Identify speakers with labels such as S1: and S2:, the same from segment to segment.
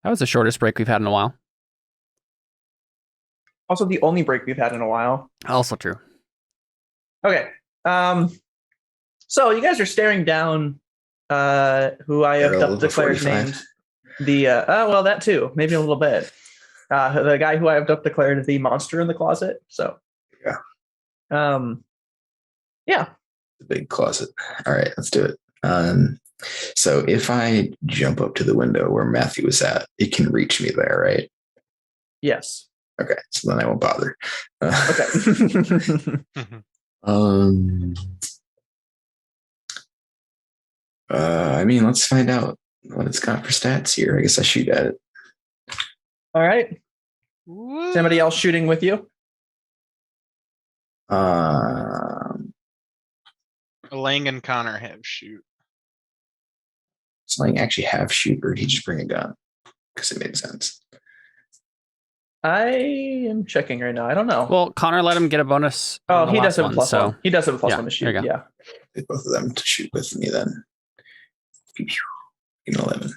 S1: That was the shortest break we've had in a while.
S2: Also, the only break we've had in a while.
S1: Also true.
S2: Okay. So you guys are staring down who I have declared named the well, that too, maybe a little bit. The guy who I have declared the monster in the closet. So
S3: yeah.
S2: Yeah.
S3: The big closet. All right, let's do it. So if I jump up to the window where Matthew was at, it can reach me there, right?
S2: Yes.
S3: Okay, so then I won't bother.
S2: Okay.
S3: I mean, let's find out what it's got for stats here. I guess I shoot at it.
S2: All right. Is anybody else shooting with you?
S4: Lang and Connor have shoot.
S3: Does Lang actually have shoot, or did he just bring a gun? Because it makes sense.
S2: I am checking right now. I don't know.
S1: Well, Connor let him get a bonus.
S2: Oh, he does have a plus one. He does have a plus one to shoot. Yeah.
S3: Get both of them to shoot with me then. 11.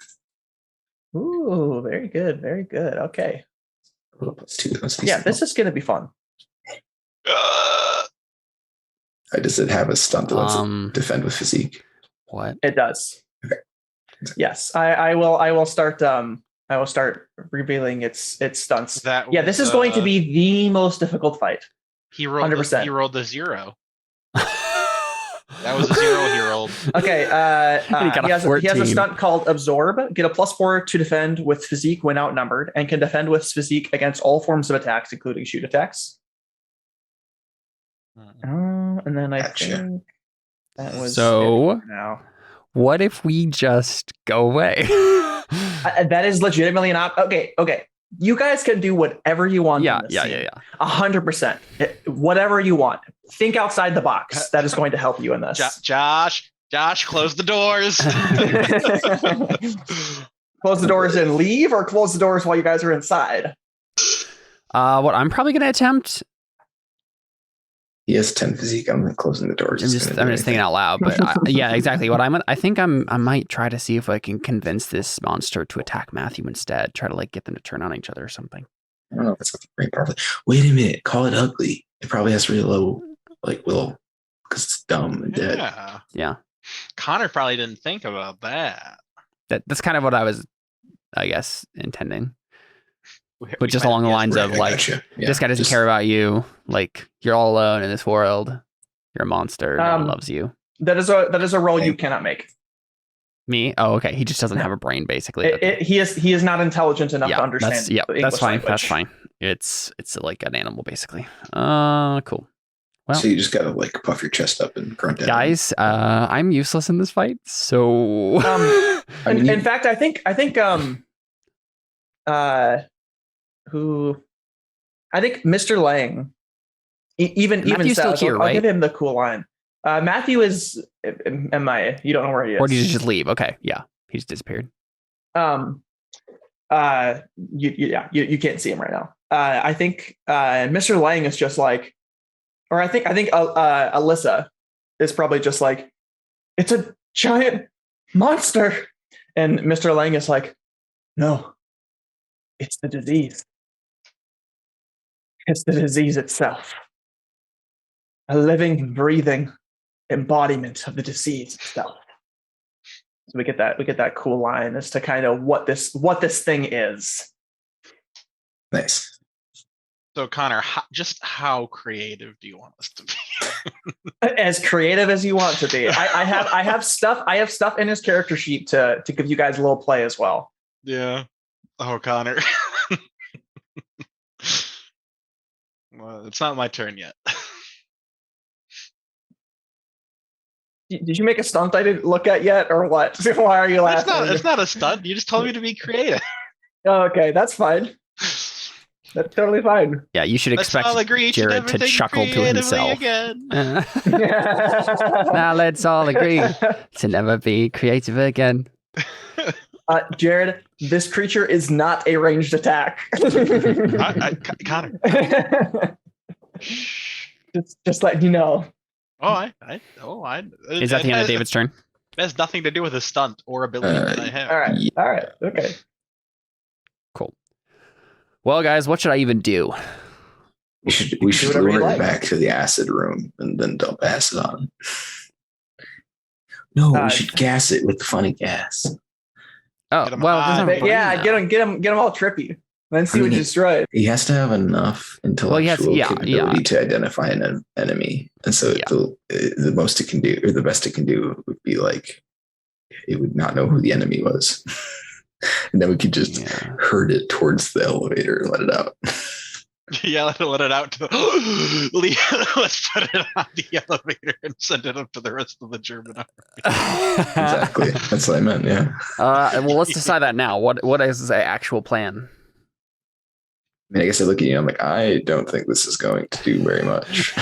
S2: Ooh, very good. Very good. Okay.
S3: +2.
S2: Yeah, this is going to be fun.
S3: Does it have a stunt that lets it defend with physique?
S1: What?
S2: It does.
S3: Okay.
S2: Yes, I will start. I will start revealing its stunts. This is going to be the most difficult fight.
S4: He rolled 100%. He rolled the 0. That was a 0 he rolled.
S2: Okay. He has a stunt called Absorb. Get a +4 to defend with physique when outnumbered, and can defend with physique against all forms of attacks, including shoot attacks. And then I think that was
S1: so.
S2: Now,
S1: what if we just go away?
S2: That is legitimately an Okay. You guys can do whatever you want.
S1: Yeah.
S2: 100%. Whatever you want. Think outside the box. That is going to help you in this.
S4: Josh, close the doors.
S2: Close the doors and leave, or close the doors while you guys are inside?
S1: What I'm probably going to attempt.
S3: He has 10 physique. I'm closing the doors.
S1: I'm just thinking out loud, but yeah, exactly. What I think I might try to see if I can convince this monster to attack Matthew instead. Try to get them to turn on each other or something.
S3: I don't know if it's very powerful. Wait a minute, call it ugly. It probably has really low will because it's dumb and dead.
S1: Yeah.
S4: Connor probably didn't think about that.
S1: That's kind of what I was, I guess, intending. But just along the lines of this guy doesn't care about you. You're all alone in this world. You're a monster. No one loves you.
S2: That is a role you cannot make.
S1: Me? Oh, okay. He just doesn't have a brain, basically.
S2: He is not intelligent enough to understand.
S1: That's fine. Language. That's fine. It's like an animal, basically. Cool. Well,
S3: so you just gotta puff your chest up and grunt at
S1: guys. I'm useless in this fight. So,
S2: in fact, I think Mr. Lang, even
S1: Matthew's still here, right?
S2: I'll give him the cool line. Matthew is MIA. You don't know where he is.
S1: Or did he just leave? Okay, yeah, he's disappeared.
S2: You can't see him right now. I think Mr. Lang is just or I think Alyssa is probably just it's a giant monster, and Mr. Lang is no, it's the disease. It's the disease itself. A living, breathing embodiment of the disease itself. So we get that cool line as to kind of what this thing is.
S3: Nice.
S4: So Connor, how creative do you want us to be?
S2: As creative as you want to be. I have stuff in his character sheet to give you guys a little play as well.
S4: Yeah. Oh, Connor. Well, it's not my turn yet.
S2: Did you make a stunt I didn't look at yet, or what? Why are you laughing?
S4: It's not a stunt. You just told me to be creative.
S2: Okay, that's fine. That's totally fine.
S1: Yeah, you should expect Jared to chuckle to himself. Now let's all agree to never be creative again.
S2: Jared, this creature is not a ranged attack.
S4: Connor.
S2: just letting you know.
S1: Is that the end of David's turn?
S4: It has nothing to do with a stunt or ability that I have.
S2: All right. Okay.
S1: Cool. Well, guys, what should I even do?
S3: We should lure it back to the acid room and then dump acid on. No, we should gas it with funny gas.
S1: Oh, well,
S2: get him all trippy. Then see what you destroy.
S3: He has to have enough intellectual capability to identify an enemy, and so the most it can do, or the best it can do, would be like it would not know who the enemy was, and then we could just herd it towards the elevator and let it out.
S4: Yeah, let it out to let's put it on the elevator and send it up to the rest of the German army.
S3: Exactly, that's what I meant. Yeah.
S1: Well, let's decide that now. What is the actual plan?
S3: I mean, I guess I look at you and I'm like, I don't think this is going to do very much.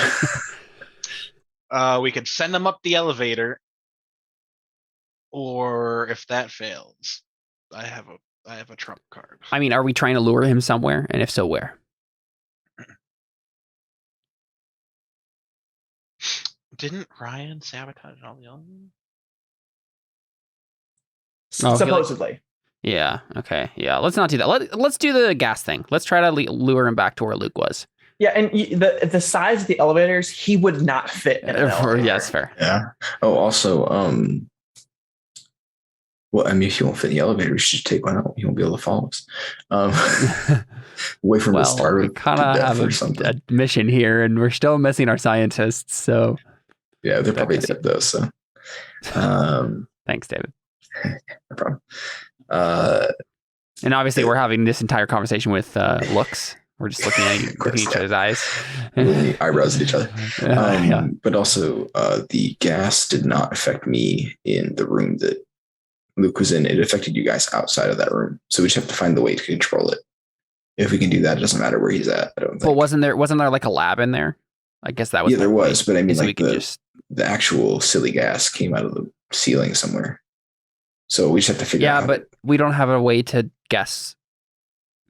S4: We could send them up the elevator, or if that fails, I have a trump card.
S1: I mean, are we trying to lure him somewhere? And if so, where?
S4: Didn't Ryan sabotage all the others?
S2: Supposedly.
S1: Yeah. Okay. Yeah. Let's not do that. Let's do the gas thing. Let's try to lure him back to where Luke was.
S2: Yeah, and the size of the elevators, he would not fit in an elevator.
S1: Yes, fair.
S3: Yeah. Oh, also, well, I mean, if you won't fit in the elevator, we should just take one out. You won't be able to follow us. Wait for him to start.
S1: We kind of have a mission here, and we're still missing our scientists. So
S3: yeah, they're probably dead though. So
S1: thanks, David.
S3: No problem.
S1: And obviously, we're having this entire conversation with looks. We're just looking at each other's eyes,
S3: the eyebrows at each other. But also, the gas did not affect me in the room that Luke was in. It affected you guys outside of that room, so we just have to find the way to control it. If we can do that, it doesn't matter where he's at. I don't think.
S1: Well, wasn't there like a lab in there? I guess that was.
S3: Yeah, there was, but I mean, like the actual silly gas came out of the ceiling somewhere. So we just have to figure out.
S1: Yeah, but we don't have a way to guess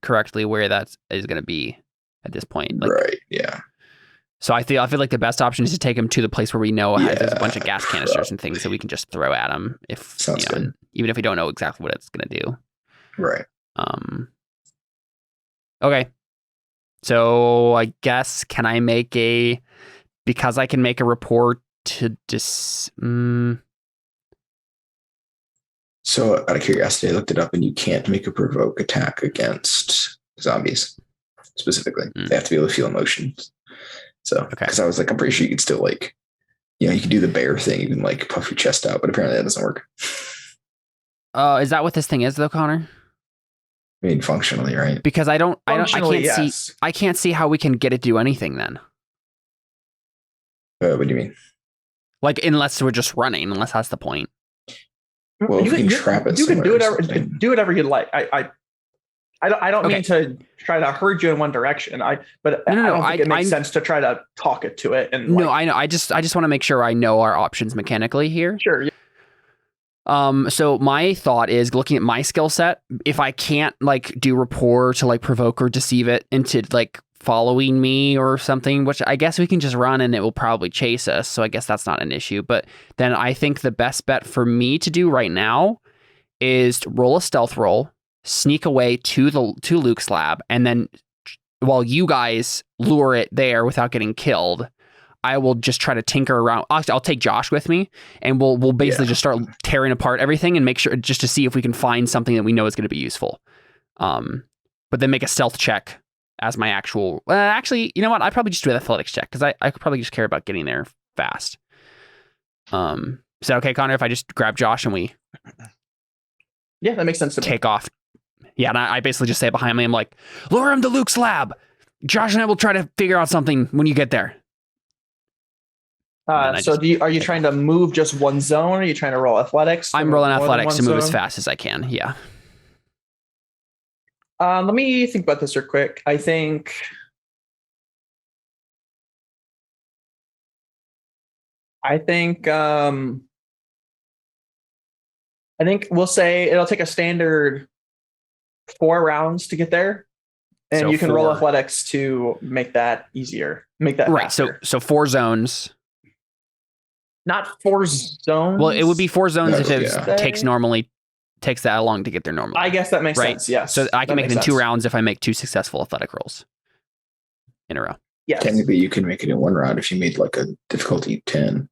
S1: correctly where that is going to be at this point. Like,
S3: right. Yeah.
S1: So I feel like the best option is to take him to the place where we know there's a bunch of gas canisters and things that we can just throw at him even if we don't know exactly what it's going to do.
S3: Right.
S1: Okay. So I guess because I can make a report to
S3: So out of curiosity, I looked it up, and you can't make a provoke attack against zombies specifically. They have to be able to feel emotions. So, because I was like, I'm pretty sure you could still like, you can do the bear thing, you can like puff your chest out, but apparently that doesn't work.
S1: Is that what this thing is though, Connor?
S3: I mean, functionally, right? Because
S1: I can't see how we can get it to do anything then.
S3: What do you mean?
S1: Like, unless we're just running, unless that's the point.
S3: Well, if we can trap it,
S2: you can do whatever you'd like. I don't mean to try to herd you in one direction. I don't think it makes sense to try to talk it to it. And
S1: no, I know. I just want to make sure I know our options mechanically here.
S2: Sure.
S1: Yeah. So my thought is, looking at my skill set, if I can't like do rapport to like provoke or deceive it into like following me or something, which I guess we can just run and it will probably chase us. So I guess that's not an issue. But then I think the best bet for me to do right now is to roll a stealth roll, sneak away to Luke's lab, and then while you guys lure it there without getting killed, I will just try to tinker around. I'll take Josh with me, and we'll basically just start tearing apart everything and make sure just to see if we can find something that we know is going to be useful. But then make a stealth check as my actual. Actually, you know what? I'd probably just do an athletics check because I could probably just care about getting there fast. Is that okay, Connor? If I just grab Josh and we.
S2: Yeah, that makes sense to me.
S1: Take off. Yeah, and I basically just say behind me, I'm like, lure him to Luke's lab. Josh and I will try to figure out something when you get there.
S2: Are you trying to move just one zone? Or are you trying to roll athletics?
S1: I'm rolling athletics to move as fast as I can. Yeah.
S2: Let me think about this real quick. I think we'll say it'll take a standard 4 rounds to get there, and so you can roll athletics to make that easier. Make that
S1: right.
S2: Faster.
S1: So 4 zones.
S2: Not 4 zones.
S1: Well, it would be 4 zones if it takes normally takes that long to get there normally.
S2: I guess that makes sense. Yes.
S1: So I can make it in 2 rounds if I make 2 successful athletic rolls in a row.
S2: Yes.
S3: Technically, you can make it in 1 round if you made like a difficulty 10.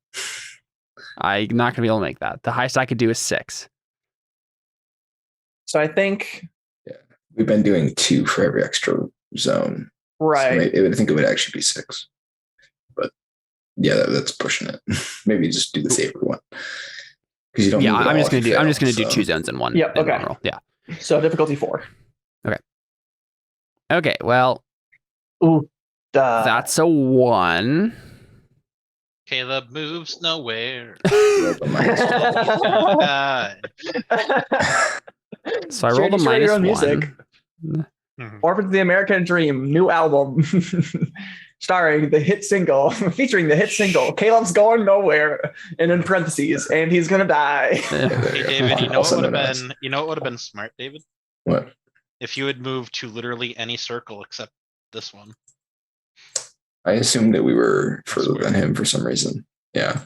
S1: I'm not going to be able to make that. The highest I could do is 6.
S2: So I think...
S3: Yeah. We've been doing 2 for every extra zone.
S2: Right.
S3: So I think it would actually be 6. But yeah, that's pushing it. Maybe just do the safer one. Because you don't.
S1: Yeah, I'm just going to do 2 zones in one.
S2: Yep. Okay.
S1: One roll. Yeah.
S2: So difficulty 4.
S1: Okay. Well.
S2: Ooh.
S1: That's a 1.
S4: Caleb moves nowhere.
S1: So I rolled a -1.
S2: Music. Orphans of the American Dream, new album, featuring the hit single, Caleb's going nowhere, and in parentheses, and he's gonna die.
S4: Hey David, you know what would have been smart, David?
S3: What?
S4: If you had moved to literally any circle except this one.
S3: I assumed that we were further than him for some reason. Yeah.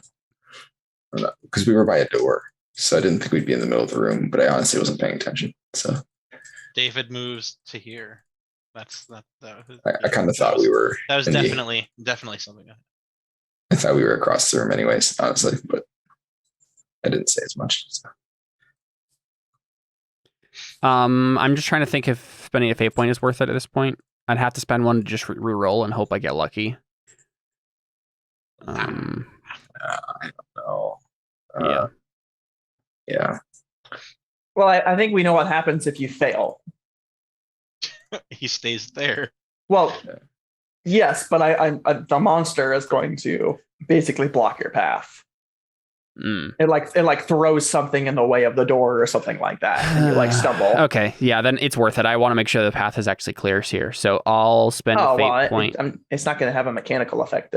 S3: Because we were by a door. So I didn't think we'd be in the middle of the room, but I honestly wasn't paying attention. So
S4: David moves to here. That's that.
S3: I kind of thought we were.
S4: That was definitely something.
S3: I thought we were across the room anyways, honestly, but I didn't say as much. So.
S1: I'm just trying to think if spending a fate point is worth it at this point. I'd have to spend 1 to just re-roll and hope I get lucky.
S3: I don't know.
S1: Yeah.
S3: Yeah.
S2: Well, I think we know what happens if you fail.
S4: He stays there.
S2: Well, yes, but the monster is going to basically block your path. It throws something in the way of the door or something like that, and you stumble.
S1: Okay, yeah, then it's worth it. I want to make sure the path is actually clear here, so I'll spend a fate point.
S2: It's not going to have a mechanical effect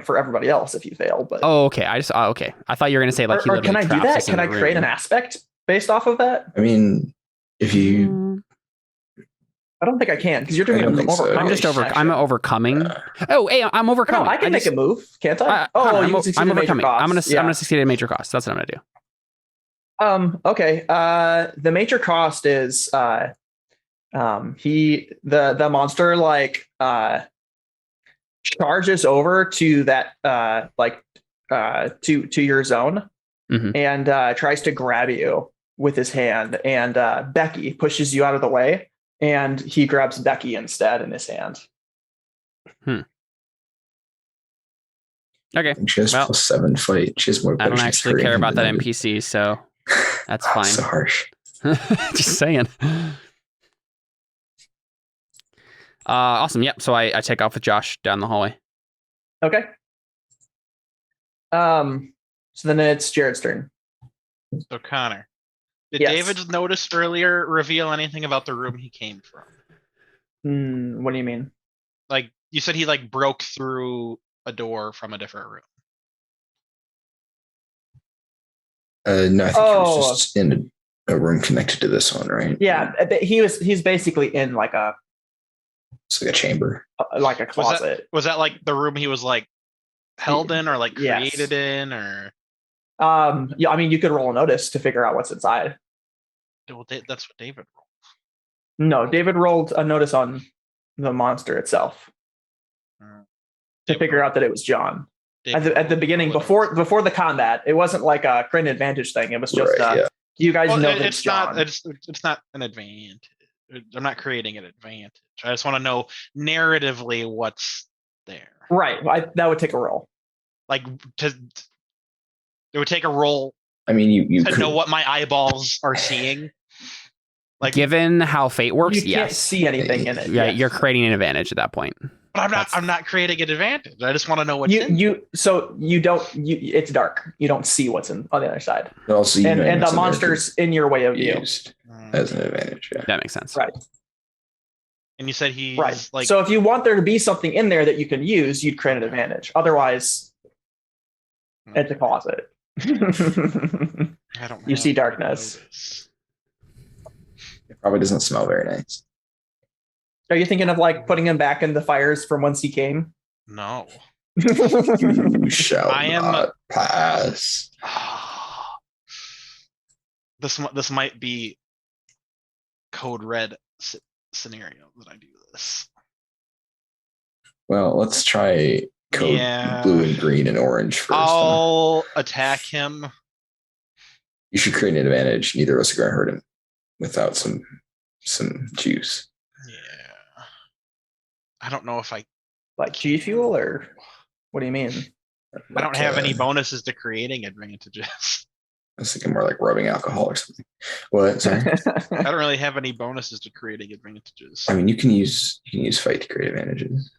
S2: for everybody else if you fail. But
S1: okay. I thought you were going to say like.
S2: Or can I do that? Can I create an aspect based off of that?
S3: I mean, if you.
S2: I don't think I can because you're doing overcoming.
S3: So.
S1: I'm overcoming. Hey, I'm overcoming.
S2: No, I can make a move, can't I?
S1: I'm overcoming. I'm gonna succeed at a major cost. That's what I'm gonna
S2: do. Okay. The major cost is the monster charges over to that to your zone and tries to grab you with his hand, and Becky pushes you out of the way. And he grabs Becky instead in his hand.
S1: Okay.
S3: She has +7 fight. She has more.
S1: I don't actually care about that NPC, so that's fine.
S3: So harsh.
S1: Just saying. Awesome. Yep. So I take off with Josh down the hallway.
S2: Okay. So then it's Jared's turn.
S4: So Connor. Did David's notice earlier reveal anything about the room he came from?
S2: What do you mean?
S4: Like you said, he broke through a door from a different room.
S3: No, I think he was just in a room connected to this one, right?
S2: Yeah, he's basically in
S3: it's like a chamber,
S2: like a closet.
S4: Was that the room he was held in, or created in, or?
S2: Yeah, I mean, you could roll a notice to figure out what's inside.
S4: Well, that's what David rolled.
S2: No, David rolled a notice on the monster itself to figure out that it was John. At the beginning, before the combat, it wasn't like a create an advantage thing. It was just you guys know that it's John.
S4: It's not an advantage. I'm not creating an advantage. I just want to know narratively what's there.
S2: Right. That would take a roll.
S4: It would take a roll.
S3: I mean, you
S4: to know what my eyeballs are seeing.
S1: Given how fate works,
S2: you can't see anything in it.
S1: Yeah, you're creating an advantage at that point.
S4: But I'm not creating an advantage. I just want to know what's
S2: it's dark. You don't see what's on the other side.
S3: Also,
S2: and the monster's in your way of view.
S3: Used as an advantage. Yeah.
S1: That makes sense.
S2: Right.
S4: And you said he's
S2: so if you want there to be something in there that you can use, you'd create an advantage. Otherwise, it's a closet.
S4: I don't.
S2: You see darkness.
S3: It probably doesn't smell very nice.
S2: Are you thinking of putting him back in the fires from whence he came?
S4: No.
S3: You shall not pass.
S4: this might be code red scenario that I do this.
S3: Well, let's try code blue and green and orange first.
S4: I'll attack him.
S3: You should create an advantage. Neither of us are going to hurt him without some juice.
S4: Yeah. I don't know if I
S2: like G Fuel, or what do you mean?
S4: I don't have any bonuses to creating advantages.
S3: I was thinking more like rubbing alcohol or something. What? Sorry.
S4: I don't really have any bonuses to creating advantages.
S3: I mean, you can use fight to create advantages.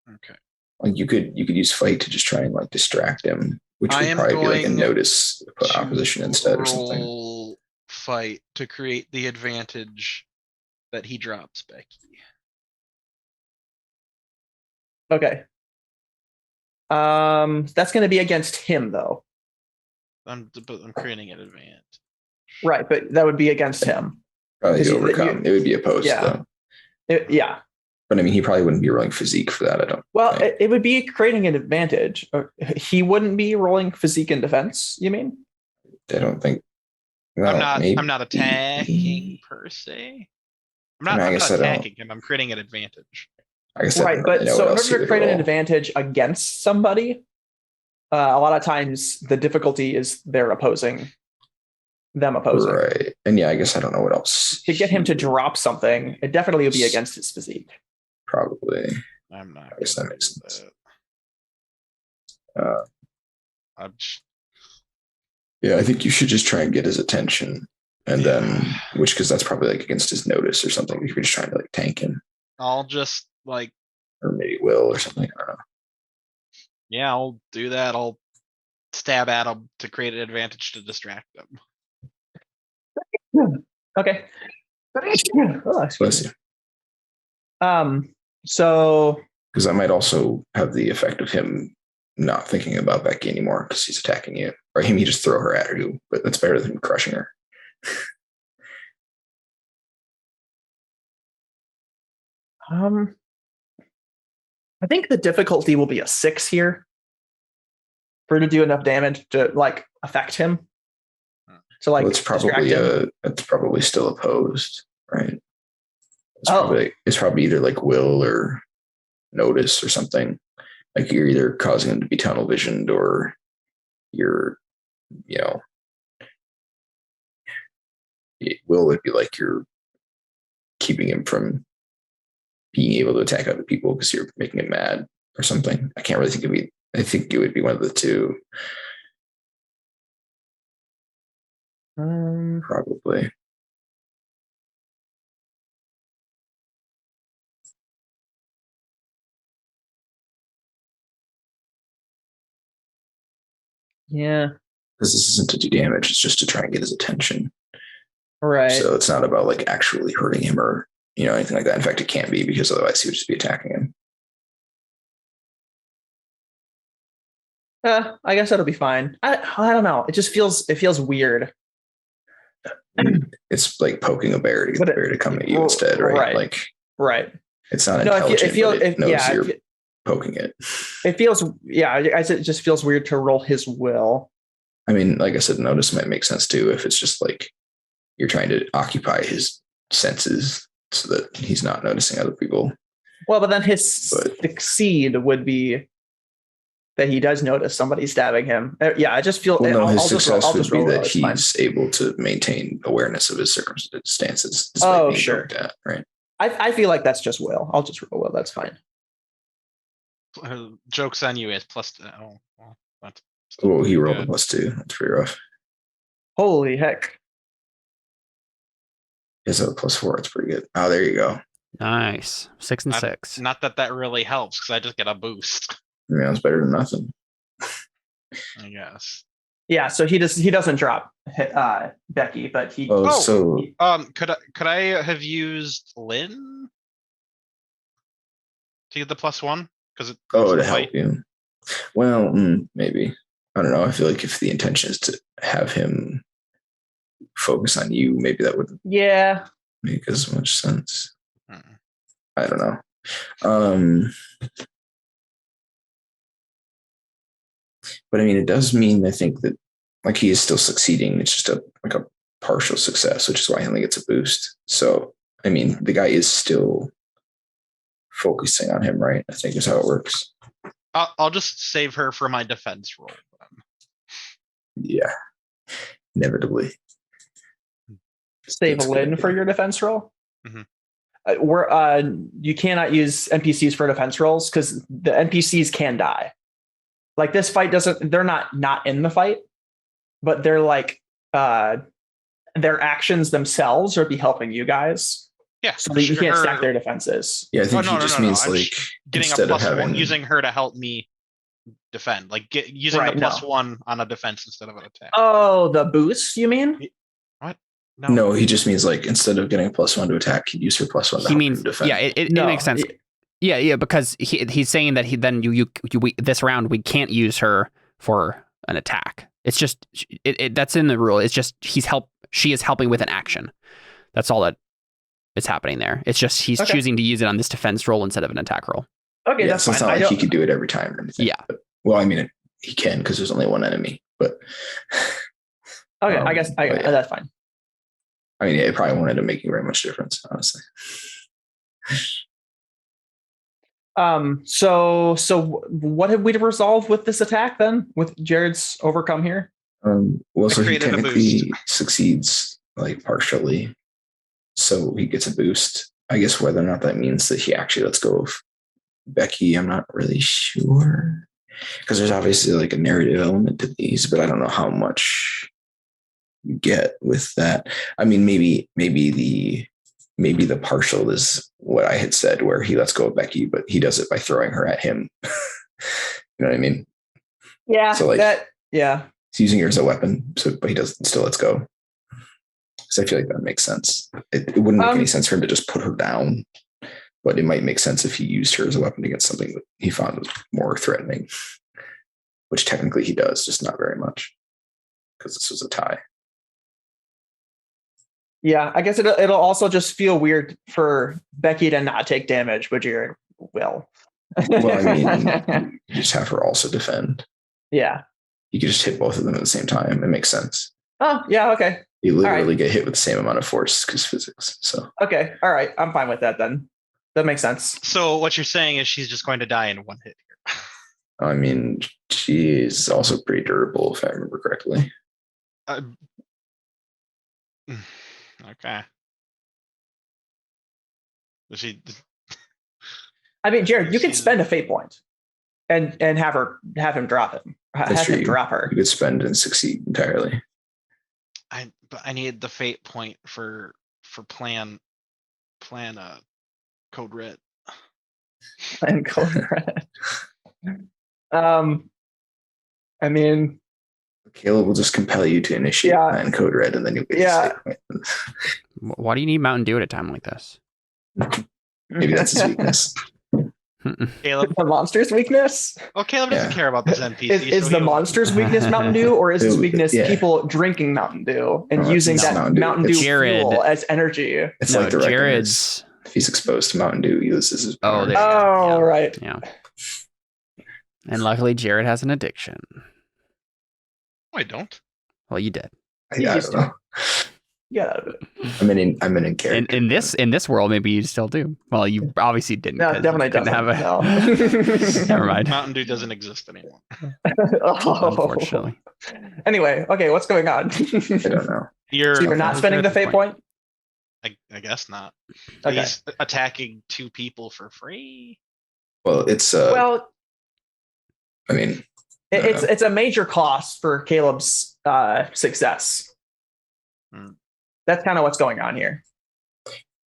S4: Okay.
S3: Like you could use fight to just try and like distract him, which would probably be like a notice opposition instead or something.
S4: Fight to create the advantage that he drops Becky.
S2: Okay. That's going to be against him though.
S4: I'm creating an advantage.
S2: Right, but that would be against him.
S3: Probably to overcome. It would be opposed though.
S2: Yeah.
S3: But I mean, he probably wouldn't be rolling physique for that. I don't.
S2: Well, it would be creating an advantage. He wouldn't be rolling physique in defense. You mean?
S3: I don't think.
S4: Well, I'm not attacking per se. I'm not attacking him. I'm creating an advantage.
S3: I guess
S2: right, but so in order to create an advantage against somebody, a lot of times the difficulty is them opposing.
S3: Right, and I guess I don't know what else.
S2: To get him to drop something, it definitely would be against his physique.
S3: Probably.
S4: I'm not.
S3: I guess that makes sense. Yeah, I think you should just try and get his attention, and then because that's probably like against his notice or something. If you're just trying to like tank him,
S4: I'll just like,
S3: or maybe will or something. I don't know.
S4: Yeah, I'll do that. I'll stab at him to create an advantage to distract them.
S2: Okay.
S3: Oh, bless you.
S2: So
S3: because that might also have the effect of him not thinking about Becky anymore because he's attacking you, or he just throw her at you, but that's better than crushing her.
S2: I think the difficulty will be a 6 here for to do enough damage to like affect him. So like,
S3: it's probably still opposed, right? It's probably either like will or notice or something. Like you're either causing him to be tunnel visioned or you're, will would be like you're keeping him from being able to attack other people because you're making him mad or something. I can't really think of it. I think it would be one of the two. Probably.
S2: Yeah.
S3: Because this isn't to do damage, it's just to try and get his attention.
S2: Right.
S3: So it's not about like actually hurting him or, anything like that. In fact, it can't be because otherwise he would just be attacking him.
S2: I guess that'll be fine. I don't know. It feels weird.
S3: It's like poking a bear to get the bear to come at you instead, right?
S2: Right.
S3: It's not intelligent. You're poking it.
S2: It feels, it just feels weird to roll his will.
S3: I mean, like I said, notice might make sense too if it's just like you're trying to occupy his senses so that he's not noticing other people.
S2: Well, but then his succeed would be that he does notice somebody stabbing him. I just feel.
S3: Well, no, his success would be that he's able to maintain awareness of his circumstances.
S2: Oh, sure.
S3: Right.
S2: I feel like that's just will. I'll just roll will. That's fine.
S4: Joke's on you. It's plus.
S3: He rolled a +2. That's pretty rough.
S2: Holy heck.
S3: Is a +4? It's pretty good. Oh, there you go.
S1: Nice. 6 and 6.
S4: Not that really helps because I just get a boost.
S3: Yeah, it's better than nothing.
S4: I guess.
S2: Yeah, so he doesn't drop Becky, but he.
S4: Could I have used Lynn to get the +1? Because
S3: to help you. Well, maybe. I don't know. I feel like if the intention is to have him focus on you, maybe that wouldn't make as much sense. I don't know. But I mean, it does mean, I think, that like he is still succeeding. It's just a partial success, which is why he only gets a boost. So, I mean, the guy is still focusing on him, right? I think is how it works.
S4: I'll just save her for my defense roll.
S3: Yeah, inevitably.
S2: Save Lynn for your defense roll. You cannot use NPCs for defense rolls because the NPCs can die. Like this fight they're not in the fight, but they're like their actions themselves would be helping you guys.
S4: Yeah,
S2: so that you can't stack their defenses.
S3: Yeah, I think he just means like
S4: getting a +1, using her to help me defend, like using the +1 on a defense instead of an attack.
S2: Oh, the boost, you mean?
S4: What?
S3: No, he just means like instead of getting a +1 to attack, he'd use her +1 to help him defend.
S1: Yeah, it makes sense. Yeah, because he's saying that this round we can't use her for an attack. It's just that's in the rule. It's just she is helping with an action. That's all that is happening there. It's just he's choosing to use it on this defense roll instead of an attack roll.
S2: Okay,
S3: that's fine. It's not like he could do it every time or anything.
S1: Yeah.
S3: But, well, I mean, he can because there's only one enemy. But
S2: okay, I guess that's fine.
S3: I mean, it probably won't end up making very much difference, honestly.
S2: So what have we to resolve with this attack then? With Jared's overcome here?
S3: Well, so he technically succeeds like partially. So he gets a boost. I guess whether or not that means that he actually lets go of Becky, I'm not really sure. Because there's obviously like a narrative element to these, but I don't know how much you get with that. I mean, maybe the partial is what I had said, where he lets go of Becky, but he does it by throwing her at him. You know what I mean?
S2: Yeah.
S3: So like
S2: he's
S3: using her as a weapon, but he still lets go. Because I feel like that makes sense. It wouldn't make any sense for him to just put her down, but it might make sense if he used her as a weapon against something that he found was more threatening, which technically he does, just not very much, because this was a tie.
S2: Yeah, I guess it'll also just feel weird for Becky to not take damage, but Jared will.
S3: Well, I mean, you just have her also defend.
S2: Yeah.
S3: You could just hit both of them at the same time. It makes sense.
S2: Oh, yeah, okay.
S3: You literally get hit with the same amount of force because physics. So
S2: okay, all right, I'm fine with that then. That makes sense.
S4: So what you're saying is she's just going to die in one hit here.
S3: I mean, she is also pretty durable, if I remember correctly.
S4: Okay.
S2: I mean, Jared, you can spend a fate point and have him drop him.
S3: That's true.
S2: Drop her.
S3: You could spend and succeed entirely.
S4: But I need the fate point for plan code red.
S2: Plan code red. I mean,
S3: Caleb will just compel you to initiate plan code red, and then you'll get
S1: Why do you need Mountain Dew at a time like this?
S3: Maybe that's his weakness.
S4: Caleb,
S2: the monster's weakness.
S4: Oh, Caleb doesn't care about this NPC.
S2: Is the monster's weakness Mountain Dew, or is his weakness people drinking Mountain Dew and using that Mountain Dew fuel as energy?
S3: It's like the Jared's. If he's exposed to Mountain Dew, he loses his power.
S2: Right.
S1: Yeah. And luckily, Jared has an addiction.
S4: No, I don't.
S1: Well, you did.
S3: I don't know.
S2: Yeah.
S3: I'm in character.
S1: In this world, maybe you still do. Well, you obviously didn't.
S2: No, definitely doesn't.
S1: No. Never mind.
S4: Mountain Dew doesn't exist anymore.
S1: Unfortunately.
S2: Anyway, okay, what's going on?
S3: I don't know.
S2: You're not spending the fate point?
S4: I guess not.
S2: Okay.
S4: He's attacking two people for free.
S3: Well, it's
S2: I
S3: mean,
S2: it's a major cost for Caleb's success. That's kind of what's going on here.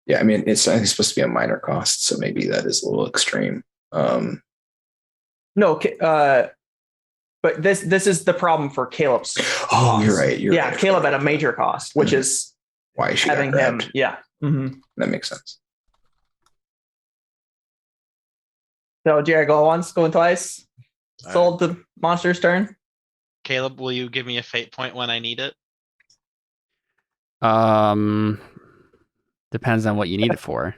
S3: Yeah, I mean, I think it's supposed to be a minor cost, so maybe that is a little extreme.
S2: No, but this is the problem for Caleb's.
S3: Oh, you're right.
S2: Right. Caleb at a major cost, which is
S3: why she
S2: having him. Yeah,
S3: that makes sense.
S2: So Jared, go once, going twice. Sold the monster's turn.
S4: Caleb, will you give me a fate point when I need it?
S1: Depends on what you need it for.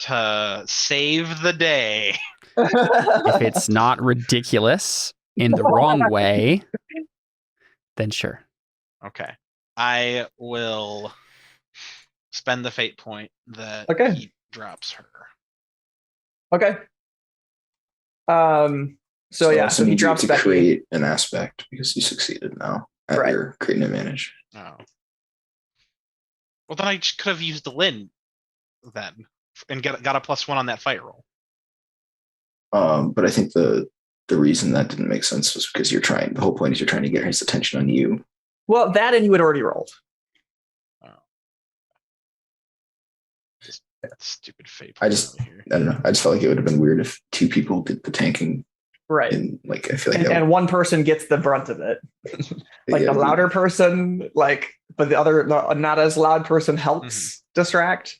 S4: To save the day.
S1: If it's not ridiculous in the wrong way, then sure.
S4: Okay. I will spend the fate point that he drops her.
S2: Okay. So he drops
S3: to create an aspect because you succeeded now at your creating advantage.
S4: Oh. Well, then I could have used the Lynn then and got a +1 on that fight roll.
S3: But I think the reason that didn't make sense was because the whole point is you're trying to get his attention on you.
S2: Well, that and you had already rolled.
S4: Oh. Just stupid fate.
S3: I don't know. I just felt like it would have been weird if two people did the tanking.
S2: Right.
S3: And I feel like
S2: and one person gets the brunt of it. The louder person, but the other not as loud person helps distract.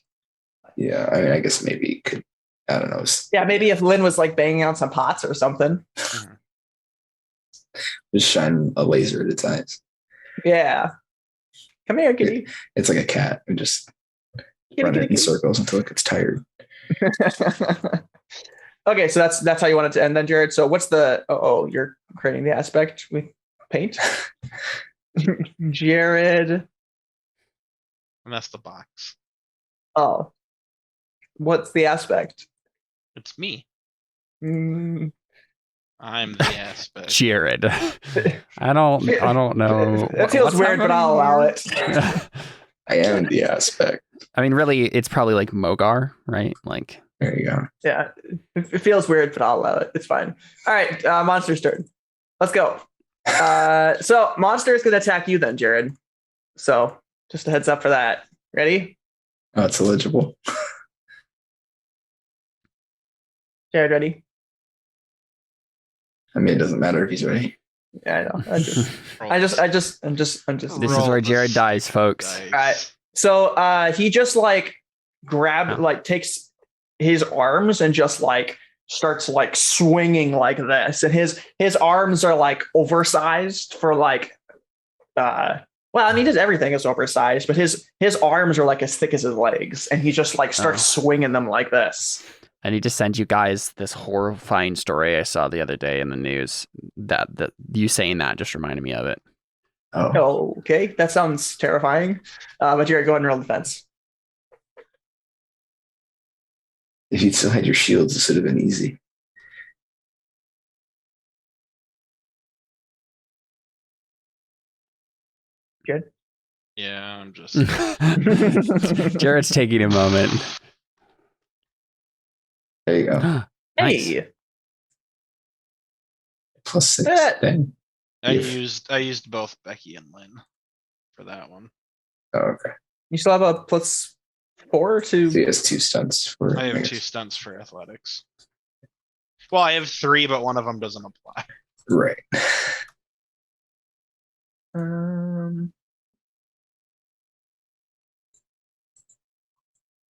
S3: Yeah, I mean, I guess maybe could. I don't know.
S2: Yeah, maybe if Lynn was banging on some pots or something.
S3: Just shine a laser at its eyes.
S2: Yeah. Come here, kitty.
S3: It's like a cat who just run it in circles until it gets tired.
S2: Okay, so that's how you want it to end then, Jared. So what's you're creating the aspect with paint? Jared.
S4: And that's the box.
S2: Oh. What's the aspect?
S4: It's me.
S2: Mm.
S4: I'm the aspect.
S1: Jared. I don't know.
S2: It feels weird, but I'll allow it.
S3: I am the aspect.
S1: I mean, really, it's probably like Mogar, right?
S3: There you go.
S2: Yeah, it feels weird, but I'll allow it. It's fine. All right, Monster's turn. Let's go. So Monster is going to attack you then, Jared. So just a heads up for that. Ready?
S3: Oh, it's illegible.
S2: Jared, ready?
S3: I mean, it doesn't matter if he's ready.
S2: Yeah, I know. I'm just.
S1: This is where Jared dies, folks.
S2: All right. So he just takes his arms and just starts swinging like this, and his arms are oversized for well, I mean, everything is oversized, but his arms are as thick as his legs, and he just starts swinging them like this.
S1: I need to send you guys this horrifying story I saw the other day in the news. That you saying that just reminded me of it.
S2: Oh, okay. That sounds terrifying. But Jared, go ahead and roll defense.
S3: If you'd still had your shields, this would have been easy.
S2: Good.
S4: Yeah, I'm just.
S1: Jared's taking a moment.
S3: There you go.
S1: Nice.
S2: Hey.
S3: +6. Dang.
S4: I used both Becky and Lynn for that one.
S3: Oh, okay.
S2: You still have a +4 to.
S3: So he has 2 stunts for.
S4: I have 2 stunts for athletics. Well, I have 3, but one of them doesn't apply.
S3: Right.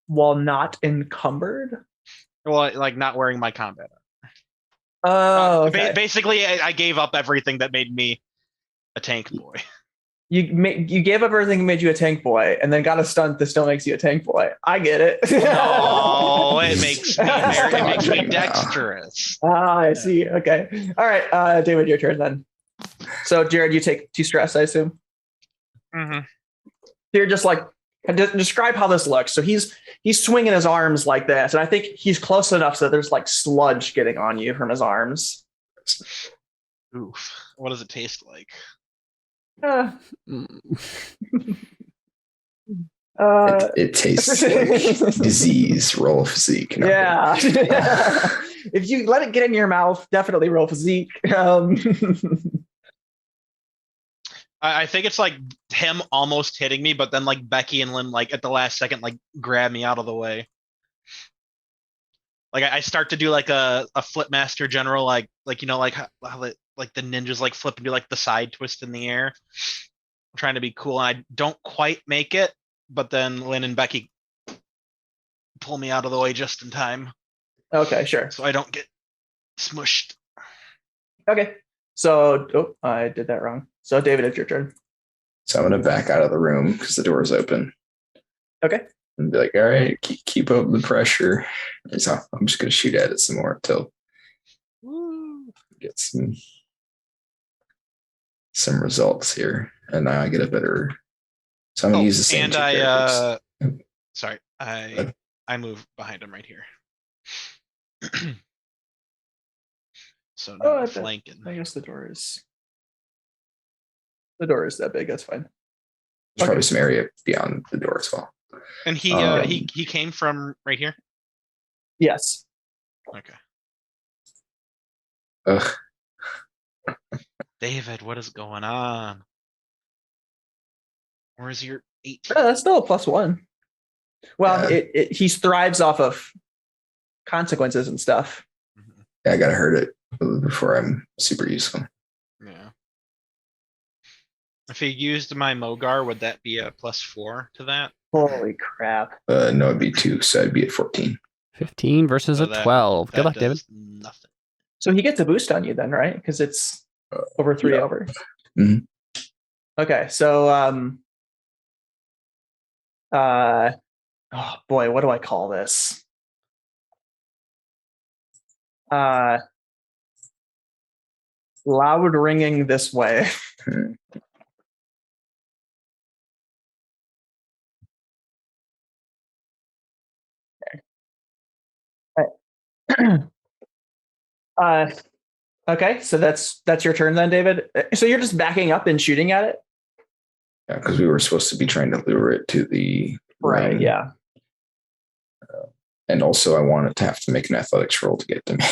S2: While not encumbered.
S4: Well, not wearing my combat armor.
S2: Oh, okay.
S4: Basically, I gave up everything that made me a tank boy.
S2: You gave up everything and made you a tank boy, and then got a stunt that still makes you a tank boy. I get it.
S4: No, it makes me dexterous.
S2: I see. Okay. All right, David, your turn then. So, Jared, you take 2 stress, I assume.
S4: Mm-hmm.
S2: You're just describe how this looks. So he's swinging his arms like this, and I think he's close enough so that there's sludge getting on you from his arms.
S4: Oof. What does it taste like?
S3: It tastes like disease. Roll physique.
S2: Yeah. If you let it get in your mouth, definitely roll physique.
S4: I think it's him almost hitting me, but then Becky and Lynn at the last second grab me out of the way. I start to do a flip master general how the ninjas flip and do the side twist in the air. I'm trying to be cool, and I don't quite make it, but then Lynn and Becky pull me out of the way just in time.
S2: Okay, sure.
S4: So I don't get smushed.
S2: Okay. So, I did that wrong. So, David, it's your turn.
S3: So I'm going to back out of the room because the door is open.
S2: Okay.
S3: And be all right, keep up the pressure. So I'm just going to shoot at it some more until get some results here. And now I get a better So I'm gonna use the same.
S4: And I sorry, I move behind him right here. So now flanking.
S2: I guess the door is that big. That's fine.
S3: There's probably some area beyond the door as well.
S4: And he came from right here.
S2: Yes.
S4: Okay.
S3: Ugh.
S4: David, what is going on? Where's your 18?
S2: That's still a +1. Well, he thrives off of consequences and stuff.
S3: Yeah, I gotta hurt it before I'm super useful.
S4: Yeah. If he used my Mogar, would that be a +4 to that?
S2: Holy crap.
S3: No, it'd be 2, so I'd be at 14.
S1: 15 versus a 12. Good luck, David.
S4: Nothing.
S2: So he gets a boost on you then, right? Because it's over 3 over.
S3: Mm-hmm.
S2: Okay, so oh boy, what do I call this? Loud ringing this way. Okay, so that's your turn then, David. So you're just backing up and shooting at it?
S3: Yeah, because we were supposed to be trying to lure it to the
S2: right. Yeah.
S3: And also, I wanted to have to make an athletics roll to get to me.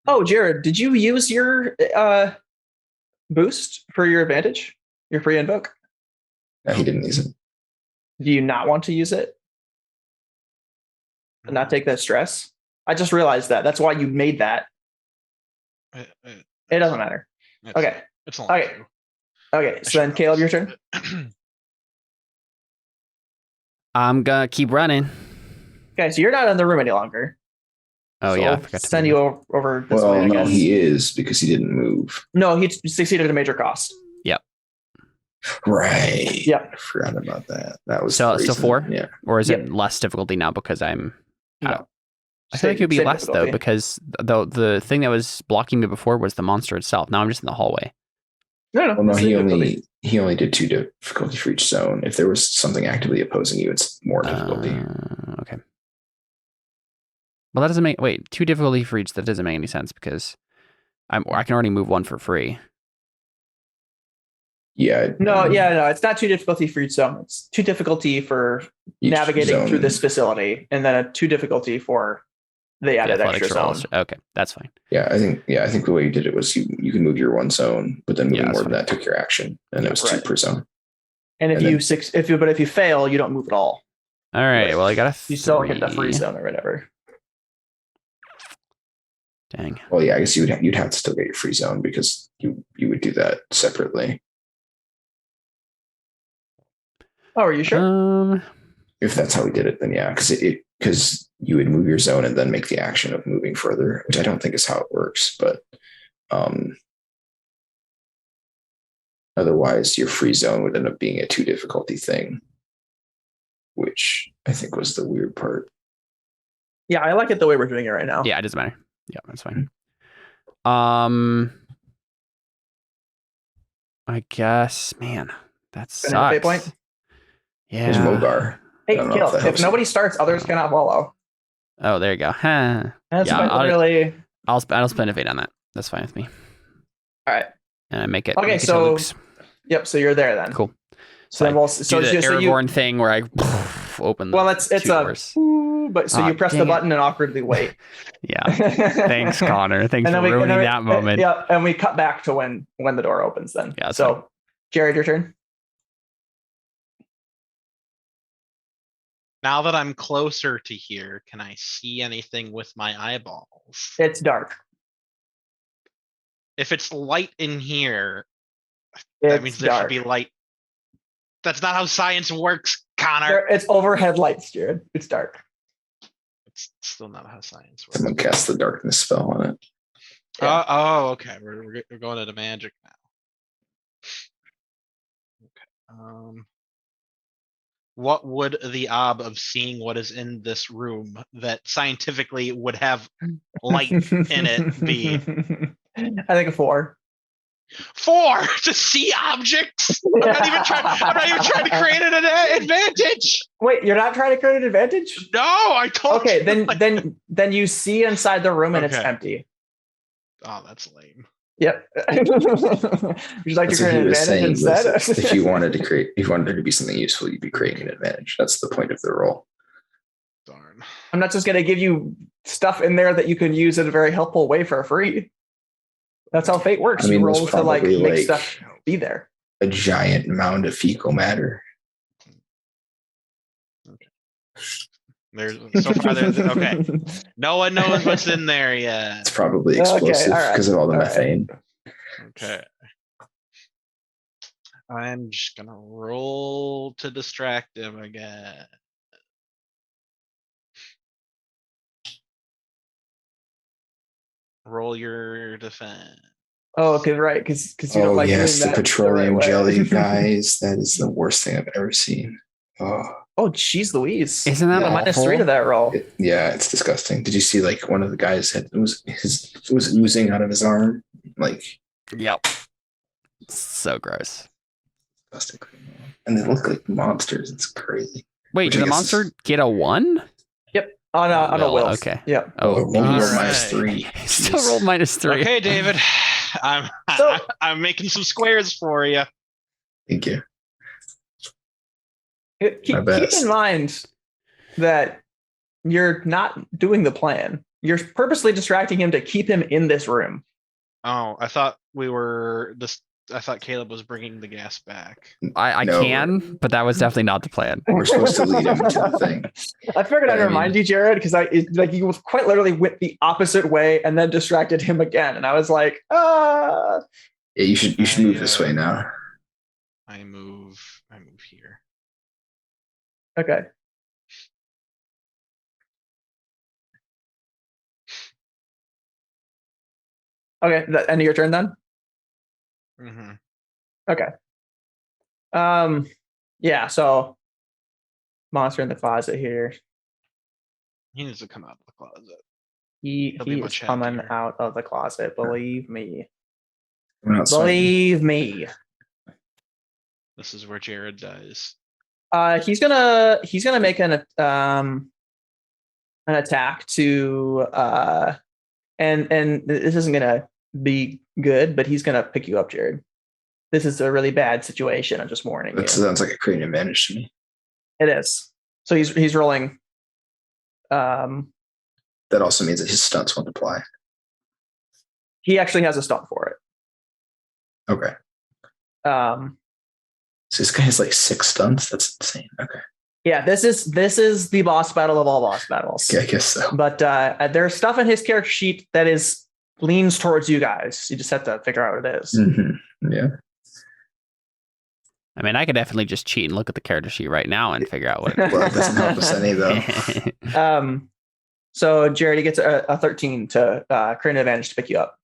S2: Oh, Jared, did you use your boost for your advantage? Your free invoke?
S3: No, he didn't use it.
S2: Do you not want to use it? And not take that stress? I just realized that. That's why you made that. It doesn't matter. Okay.
S4: It's a
S2: okay. Okay. So then, Caleb, your turn.
S1: I'm gonna keep running.
S2: Okay, so you're not in the room any longer.
S1: Oh,
S2: so
S1: yeah, I
S2: I'll
S1: forgot to
S2: send you over this
S3: well,
S2: way, I
S3: no,
S2: guess.
S3: he is because he didn't move.
S2: No, he succeeded at a major cost.
S1: Yep.
S3: Right.
S2: Yep.
S3: I forgot about that. That was
S1: so 4?
S3: Yeah.
S1: Or is it less difficulty now because I'm out?
S2: No.
S1: I feel like it would be less though, because the thing that was blocking me before was the monster itself. Now I'm just in the hallway.
S2: No.
S3: Well, no, he only did 2 difficulty for each zone. If there was something actively opposing you, it's more difficulty.
S1: Okay. Well, that doesn't make 2 difficulty for each. That doesn't make any sense because I can already move 1 for free.
S3: Yeah.
S2: No. It's not 2 difficulty for each zone. It's 2 difficulty for navigating through this facility, and then a 2 difficulty for the added extra zone.
S1: Okay, that's fine.
S3: Yeah, I think the way you did it was you can move your 1 zone, but then moving more than that took your action, and it was 2 per zone.
S2: And if you fail, you don't move at all.
S1: All right. Well, I got
S2: you still get the free zone or whatever.
S1: Dang.
S3: Well, yeah, I guess you'd have to still get your free zone because you would do that separately.
S2: Oh, are you sure?
S3: If that's how we did it, then yeah, because you would move your zone and then make the action of moving further, which I don't think is how it works. But otherwise, your free zone would end up being a 2 difficulty thing, which I think was the weird part.
S2: Yeah, I like it the way we're doing it right now.
S1: Yeah, it doesn't matter. Yeah, that's fine. I guess, man, that sucks.
S2: Point?
S1: Yeah.
S3: There's Mogar.
S2: Hey, Kill, if nobody starts, others cannot follow.
S1: Oh, there you go. Huh.
S2: That's
S1: I'll spend a fate on that. That's fine with me.
S2: All right.
S1: And I make it.
S2: Okay, so yep. So you're there then.
S1: Cool.
S2: So then we'll
S1: do the Aragorn thing where I open.
S2: Well, it's
S1: doors.
S2: But so you press the button and awkwardly wait.
S1: Yeah. Thanks, Connor. Thanks for ruining that moment.
S2: Yeah, and we cut back to when the door opens. Then.
S1: Yeah.
S2: So,
S1: fine.
S2: Jared, your turn.
S4: Now that I'm closer to here, can I see anything with my eyeballs?
S2: It's dark.
S4: If it's light in here, that means there should be light. That's not how science works, Connor.
S2: It's overhead lights, Jared. It's dark.
S4: It's still not how science works.
S3: Someone cast the darkness spell on it.
S4: Yeah. Okay. We're going into magic now. Okay. What would the ob of seeing what is in this room that scientifically would have light in it be?
S2: I think a 4.
S4: 4 to see objects. I'm not even trying to create an advantage.
S2: Wait, you're not trying to create an advantage?
S4: No, I told you.
S2: Okay, then you see inside the room and it's empty.
S4: Oh, that's lame.
S2: Yep. Would you like to create an advantage instead?
S3: If you wanted there to be something useful, you'd be creating an advantage. That's the point of the roll.
S4: Darn.
S2: I'm not just going to give you stuff in there that you can use in a very helpful way for free. That's how fate works. You roll to make stuff be there.
S3: A giant mound of fecal matter.
S4: Okay. No one knows what's in there yet.
S3: It's probably explosive because of all the methane.
S4: Okay. I'm just gonna roll to distract him again. Roll your defense.
S2: Oh, okay, right. Because you don't like
S3: the petroleum jelly, guys. That is the worst thing I've ever seen.
S2: Oh, jeez, Louise!
S1: Isn't that
S2: -3 to that roll?
S3: It's disgusting. Did you see like one of the guys was oozing out of his arm? Like,
S1: yep, so gross.
S3: Disgusting. And they look like monsters. It's crazy.
S1: Wait, did the monster get a 1?
S2: Yep, on a will.
S1: Okay.
S2: Yep.
S3: Oh, roll -3.
S1: Still roll -3.
S4: Okay, David. I'm making some squares for you.
S3: Thank you.
S2: Keep in mind that you're not doing the plan. You're purposely distracting him to keep him in this room.
S4: Oh, I thought I thought Caleb was bringing the gas back.
S1: I can, but that was definitely not the plan.
S3: We're supposed to lead him to the thing.
S2: I figured I'd remind you, Jared, because you quite literally went the opposite way and then distracted him again, and I was like,
S3: Yeah, you should move this way now.
S4: I move here.
S2: Okay. Okay, end of your turn then?
S4: Mm-hmm.
S2: Okay. Yeah, so monster in the closet here.
S4: He needs to come out of the closet.
S2: He is coming out of the closet, believe me.
S3: Believe
S2: me.
S4: This is where Jared dies.
S2: He's gonna make an attack to and this isn't gonna be good, but he's gonna pick you up, Jared. This is a really bad situation. I'm just warning you.
S3: That sounds like a creating advantage to me.
S2: It is. So he's rolling.
S3: That also means that his stunts won't apply.
S2: He actually has a stunt for it.
S3: Okay. So this guy has like 6 stunts. That's insane. Okay.
S2: Yeah, this is the boss battle of all boss battles.
S3: Yeah, I guess so.
S2: But there's stuff in his character sheet that leans towards you guys. You just have to figure out what it is.
S3: Mm-hmm. Yeah.
S1: I mean, I could definitely just cheat and look at the character sheet right now and figure out what it is.
S3: Well, it doesn't help us any though.
S2: So Jared, he gets a 13 to create an advantage to pick you up.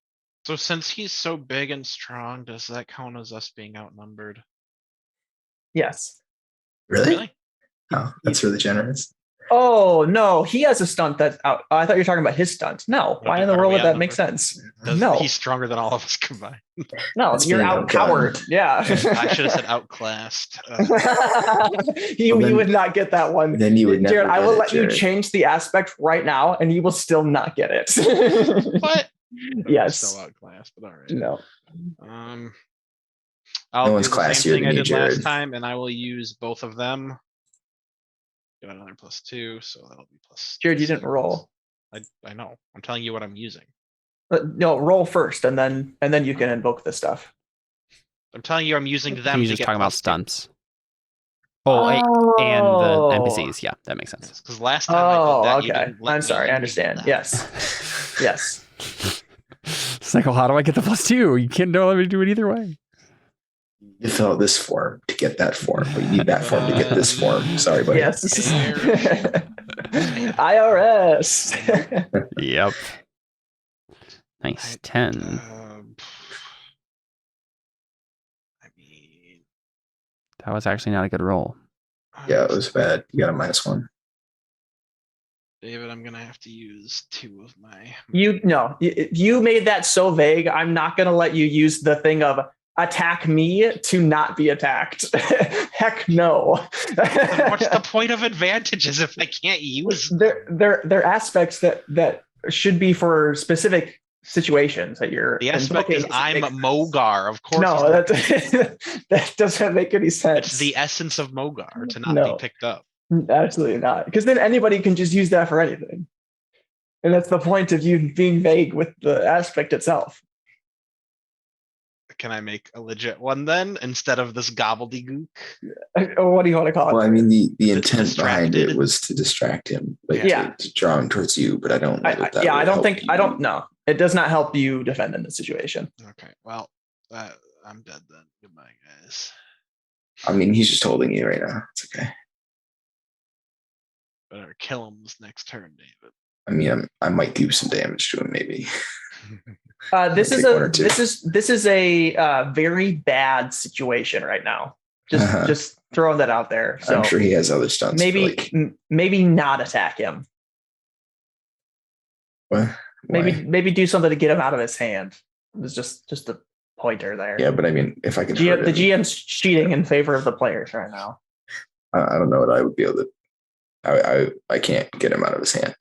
S4: So since he's so big and strong, does that count as us being outnumbered?
S2: Yes.
S3: Really? Oh, that's really generous.
S2: Oh, no, he has a stunt that's out. I thought you were talking about his stunt. No, why in the world would that make sense? No.
S4: He's stronger than all of us combined.
S2: No, you're outpowered. Yeah.
S4: I should have said outclassed.
S2: You would not get that one.
S3: Then you would never
S2: Jared, I will let
S3: Jared.
S2: you change the aspect right now, and you will still not get it.
S4: What?
S2: Yes.
S4: Still outclassed, but all right.
S2: No.
S4: I'll
S3: No one's
S4: do the
S3: classier
S4: same thing
S3: than
S4: I
S3: you,
S4: did
S3: Jared.
S4: last time, and I will use both of them. Get another +2, so that'll be plus.
S2: Jared, you didn't roll.
S4: I know. I'm telling you what I'm using.
S2: No, roll first, and then you can invoke this stuff.
S4: I'm telling you, I'm using them.
S1: He's just talking about stunts. Oh, and the NPCs. Yeah, that makes sense.
S4: Because last time I did that, you
S2: okay.
S4: didn't let
S2: I'm
S4: me
S2: sorry. I
S4: use
S2: understand.
S4: that.
S2: Yes. Yes.
S1: It's like, well, how do I get the +2? You can't let me do it either way.
S3: You fill out this form to get that form, but you need that form to get this form. Sorry, buddy.
S2: Yes. IRS.
S1: Yep. Nice 10.
S4: I mean,
S1: That was actually not a good roll.
S3: Yeah, it was bad. You got a -1.
S4: David, I'm gonna have to use 2 of my.
S2: You made that so vague. I'm not gonna let you use the thing of attack me to not be attacked. Heck no.
S4: What's the point of advantages if I can't use them?
S2: They're aspects that should be for specific situations that you're.
S4: The aspect is I'm Mogar, of course.
S2: No, that doesn't make any sense.
S4: It's the essence of Mogar to not be picked up.
S2: Absolutely not, because then anybody can just use that for anything, and that's the point of you being vague with the aspect itself.
S4: Can I make a legit one then instead of this gobbledygook?
S2: What do you want to call it?
S3: Well, I mean, the intent behind it was to distract him, to draw him towards you, but I don't know
S2: I don't know. It does not help you defend in this situation.
S4: Okay, well, I'm dead then. Goodbye, guys.
S3: I mean, he's just holding you right now. It's okay.
S4: Better kill him this next turn, David.
S3: I mean, I might do some damage to him, maybe.
S2: This is a very bad situation right now. Just throwing that out there. So
S3: I'm sure he has other stunts.
S2: Maybe not attack him.
S3: What?
S2: Maybe do something to get him out of his hand. It was just a pointer there.
S3: Yeah, but I mean, if I can,
S2: the GM's cheating in favor of the players right now.
S3: I don't know what I would be able to. I can't get him out of his hand.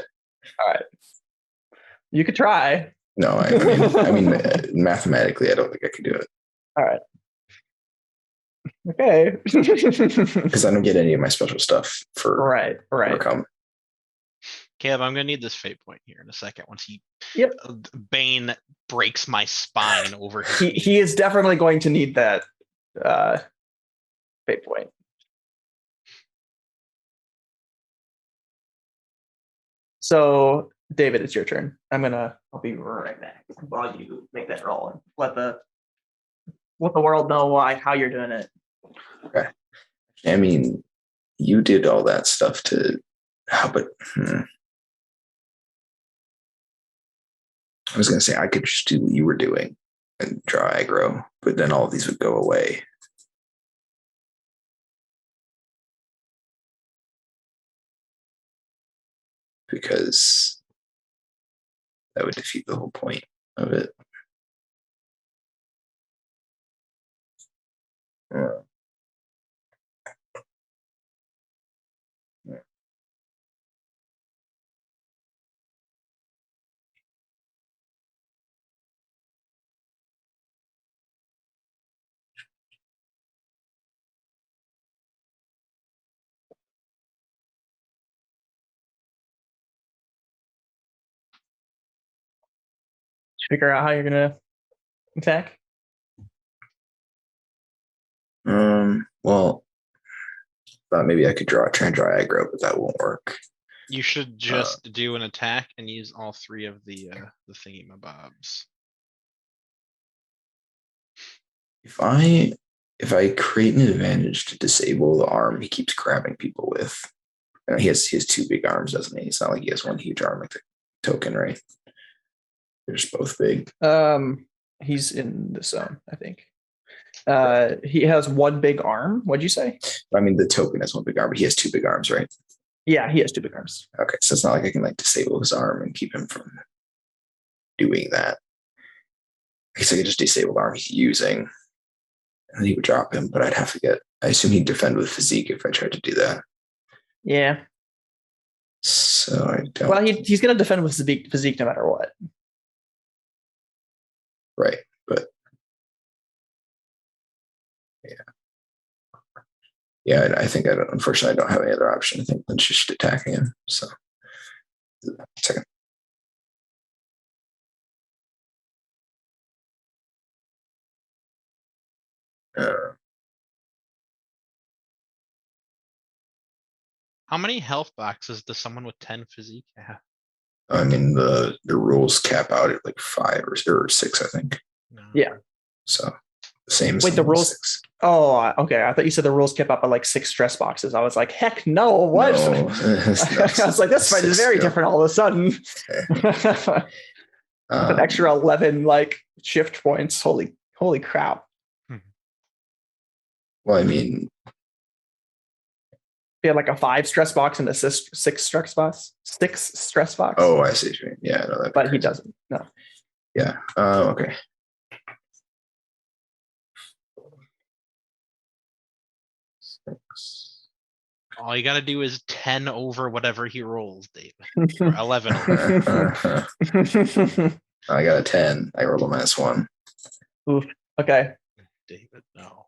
S2: All right, you could try.
S3: No, I mean, mathematically, I don't think I could do it.
S2: All right. Okay.
S3: Because I don't get any of my special stuff for
S2: right.
S3: overcome.
S4: Caleb, I'm gonna need this fate point here in a second. Once Bane breaks my spine over here.
S2: He is definitely going to need that fate point. So, David, it's your turn. I'll be right back while you make that roll and let the world know how you're doing it.
S3: Okay. I mean, you did all that stuff to help it. I was going to say I could just do what you were doing and draw aggro, but then all of these would go away. Because that would defeat the whole point of it.
S2: Figure out how you're gonna attack.
S3: Well, thought maybe I could try and draw aggro, but that won't work.
S4: You should just do an attack and use all 3 of the thingy-mabobs.
S3: If I create an advantage to disable the arm he keeps grabbing people with, he has 2 big arms, doesn't he? It's not like he has one huge arm like the token, right? They're just both big.
S2: He's in the zone, I think. He has 1 big arm. What'd you say?
S3: I mean, the token has 1 big arm, but he has 2 big arms, right?
S2: Yeah, he has 2 big arms.
S3: Okay, so it's not like I can disable his arm and keep him from doing that. I guess I could just disable the arm he's using, and then he would drop him. But I'd have to I assume he'd defend with physique if I tried to do that.
S2: Yeah.
S3: So I don't.
S2: Well, he's going to defend with physique no matter what.
S3: Right, but yeah, I think unfortunately, I don't have any other option. I think than just attacking him. So, second.
S4: How many health boxes does someone with 10 physique have?
S3: I mean, the rules cap out at 5 or 6, I think.
S4: No.
S2: Yeah.
S3: So the same.
S2: Wait, the rules. 6. Oh, okay. I thought you said the rules kept up at 6 stress boxes. I was like, heck no. What? No, I was like, this fight is very different all of a sudden. An extra 11 shift points. Holy crap.
S3: Well, I mean,
S2: he had like a 5 stress box and a 6 stress box. 6 stress box.
S3: Oh, I see. Yeah, no,
S2: but he doesn't. No.
S3: Yeah. Okay.
S4: All you got to do is 10 over whatever he rolls, David. Or 11 over.
S3: I got a 10. I rolled a -1.
S2: Oof. Okay.
S4: David, no.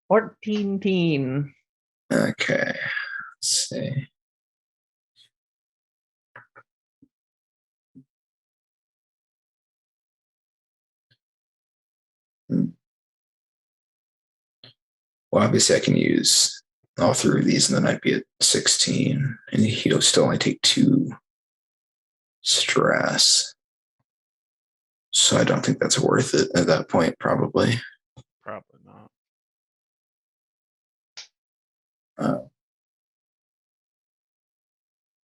S2: 14.
S3: Okay. Let's see. Well, obviously I can use all 3 of these and then I'd be at 16 and he'll still only take 2 stress. So I don't think that's worth it at that point, probably.
S4: Probably not.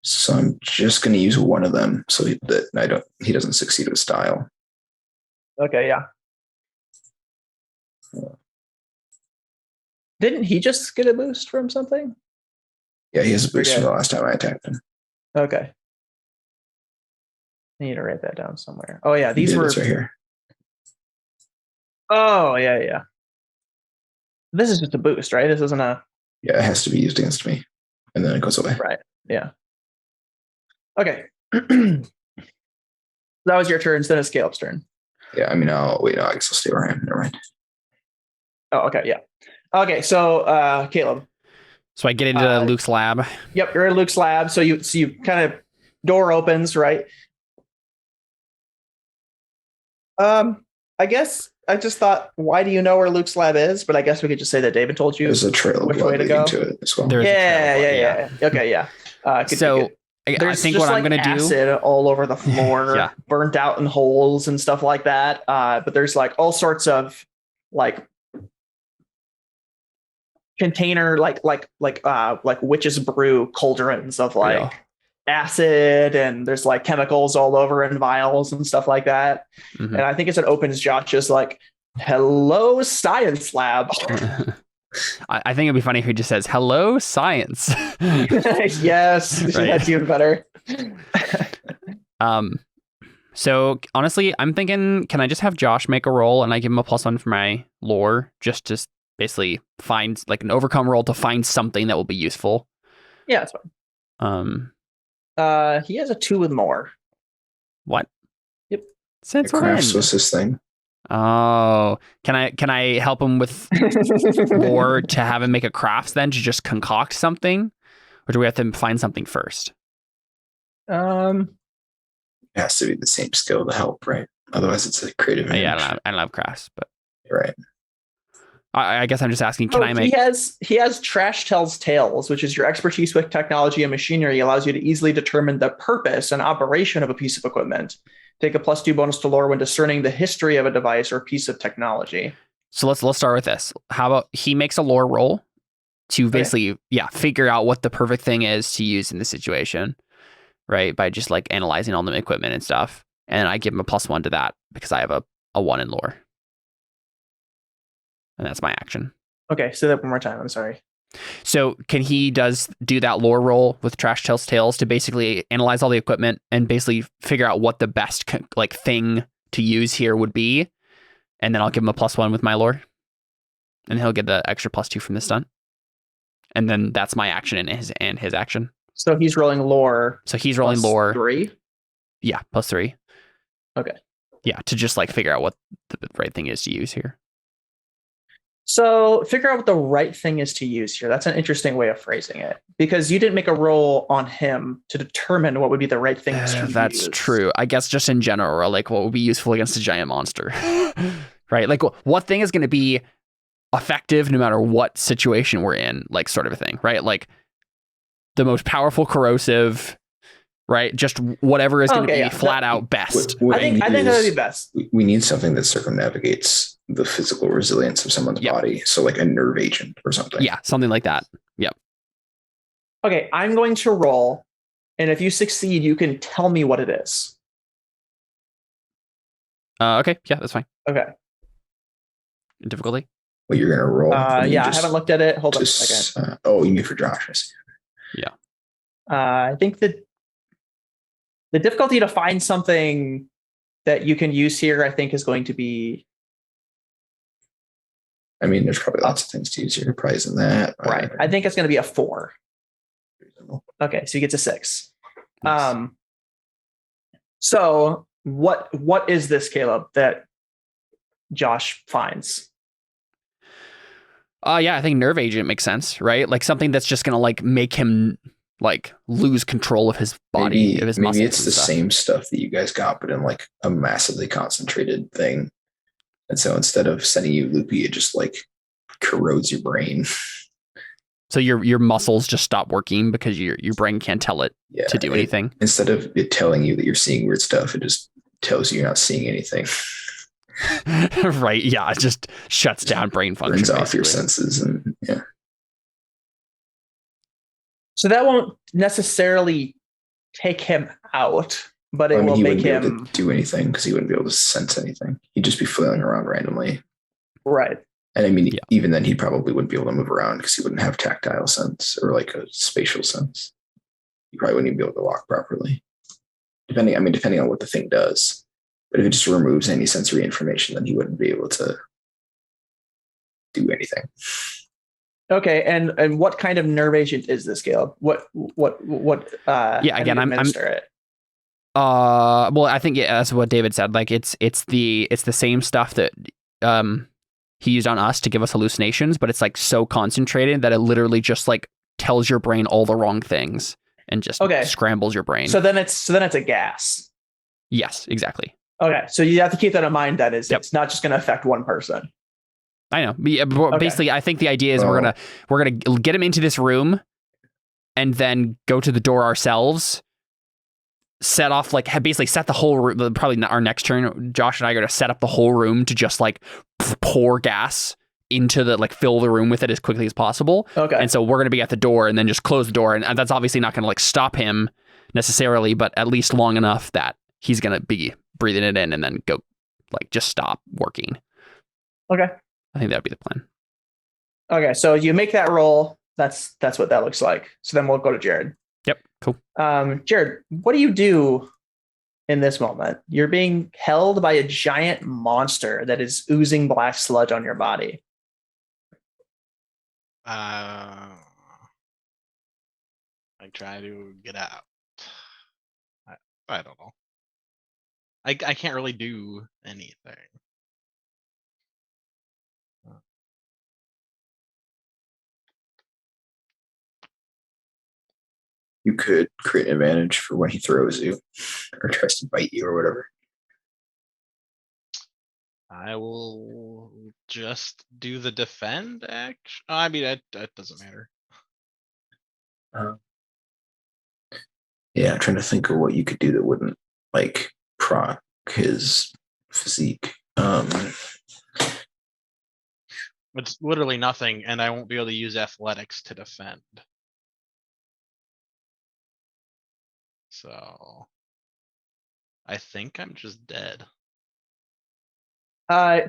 S3: So I'm just going to use one of them so he doesn't succeed with style.
S2: Okay, yeah. Didn't he just get a boost from something?
S3: Yeah, he has a boost from the last time I attacked him.
S2: Okay. I need to write that down somewhere. Oh yeah, these were
S3: right here.
S2: Oh yeah. This is just a boost, right? This isn't a.
S3: Yeah, it has to be used against me, and then it goes away.
S2: Right. Yeah. Okay. That was your turn instead of Scaleup's turn.
S3: Yeah, I mean, I guess I'll stay where I am. Never mind.
S2: Oh, okay, yeah. Okay, so Caleb.
S1: So I get into Luke's lab.
S2: Yep, you're in Luke's lab. So you kind of door opens, right? I guess I just thought, why do you know where Luke's lab is? But I guess we could just say that David told you.
S3: There's a trail
S2: which way to go
S3: to it as well.
S2: Yeah. Okay, yeah.
S1: I think what I'm going to do,
S2: acid all over the floor, burnt out in holes and stuff like that. But there's like all sorts of like container, like witch's brew cauldrons of like acid, and there's like chemicals all over in vials and stuff like that. Mm-hmm. And I think as it opens, Josh is like, "Hello, science lab."
S1: I think it'd be funny if he just says, "Hello, science."
S2: Yes, right. That's even better.
S1: So honestly, I'm thinking, can I just have Josh make a roll and I give him a +1 for my lore, just to basically find like an overcome roll to find something that will be useful.
S2: Yeah, that's fine. He has a 2 with more.
S1: What?
S2: Yep.
S1: Since
S3: when? What's this thing?
S1: Oh, can I help him with lore to have him make a crafts then to just concoct something, or do we have to find something first?
S3: It has to be the same skill to help, right? Otherwise, it's a creative.
S1: Yeah, I don't have crafts, but
S3: right.
S1: I guess I'm just asking, can I make...
S2: He has Trash Tells Tales, which is your expertise with technology and machinery allows you to easily determine the purpose and operation of a piece of equipment. Take a +2 bonus to lore when discerning the history of a device or piece of technology.
S1: So let's start with this. How about he makes a lore roll to basically, figure out what the perfect thing is to use in the situation, right? By just like analyzing all the equipment and stuff. And I give him a +1 to that because I have a 1 in lore. And that's my action.
S2: Okay, say that one more time. I'm sorry.
S1: So can he do that lore roll with Trash Tells Tales to basically analyze all the equipment and basically figure out what the best thing to use here would be? And then I'll give him a +1 with my lore. And he'll get the extra +2 from this stunt. And then that's my action and his action.
S2: So he's rolling lore.
S1: So he's rolling lore.
S2: 3?
S1: Yeah, +3.
S2: Okay.
S1: Yeah, to just like figure out what the right thing is to use here.
S2: So figure out what the right thing is to use here. That's an interesting way of phrasing it, because you didn't make a roll on him to determine what would be the right thing to use.
S1: That's true. I guess just in general, like what would be useful against a giant monster, right? Like what thing is going to be effective no matter what situation we're in, like sort of a thing, right? Like the most powerful corrosive, right? Just whatever is going to be flat out best.
S2: I think that would be best.
S3: We need something that circumnavigates the physical resilience of someone's body. So like a nerve agent or something.
S1: Yeah, something like that. Yep.
S2: Okay, I'm going to roll. And if you succeed, you can tell me what it is.
S1: Okay, yeah, that's fine.
S2: Okay.
S1: Difficulty?
S3: What you're gonna roll?
S2: I haven't looked at it. Hold on a second.
S3: You mean for Josh? I see.
S1: Yeah.
S2: I think that the difficulty to find something that you can use here, I think, is going to be.
S3: I mean, there's probably lots of things to use here, prize in that.
S2: Right. I think it's going to be a 4. Okay, so you get to 6. Nice. So what is this, Caleb, that Josh finds?
S1: I think nerve agent makes sense, right? Like something that's just gonna like make him like lose control of his body, of his muscles.
S3: Maybe it's the same stuff that you guys got, but in like a massively concentrated thing. And so instead of sending you loopy, it just like corrodes your brain.
S1: So your muscles just stop working because your brain can't tell it to do anything.
S3: Instead of it telling you that you're seeing weird stuff, it just tells you you're not seeing anything.
S1: Right. Yeah. It just shuts down brain function.
S3: Turns off your senses and
S2: So that won't necessarily take him out, but it will make him
S3: able to do anything because he wouldn't be able to sense anything. He'd just be flailing around randomly.
S2: Right.
S3: And I mean, even then, he probably wouldn't be able to move around because he wouldn't have tactile sense or like a spatial sense. He probably wouldn't even be able to walk properly. Depending on what the thing does. But if it just removes any sensory information, then he wouldn't be able to do anything.
S2: Okay, and what kind of nerve agent is this, Caleb? What
S1: again, I'm
S2: it?
S1: Well, I think that's what David said. Like it's the same stuff that he used on us to give us hallucinations, but it's like so concentrated that it literally just like tells your brain all the wrong things and just scrambles your brain.
S2: So then it's a gas.
S1: Yes, exactly.
S2: Okay, so you have to keep that in mind. That is, it's not just going to affect one person.
S1: I know. Basically, I think the idea is we're gonna get him into this room, and then go to the door ourselves. Set off basically set the whole room. Probably our next turn, Josh and I are gonna set up the whole room to just like pour gas into fill the room with it as quickly as possible.
S2: Okay.
S1: And so we're gonna be at the door and then just close the door, and that's obviously not gonna stop him necessarily, but at least long enough that he's gonna be breathing it in and then go just stop working.
S2: Okay.
S1: I think that'd be the plan.
S2: Okay, so you make that roll. That's what that looks like. So then we'll go to Jared.
S1: Yep, cool.
S2: Jared, what do you do in this moment? You're being held by a giant monster that is oozing black sludge on your body.
S4: I try to get out. I don't know. I can't really do anything.
S3: You could create an advantage for when he throws you or tries to bite you or whatever.
S4: I will just do the defend action. I mean, that doesn't matter.
S3: Yeah, I'm trying to think of what you could do that wouldn't proc his physique.
S4: It's literally nothing, and I won't be able to use athletics to defend. So I think I'm just dead.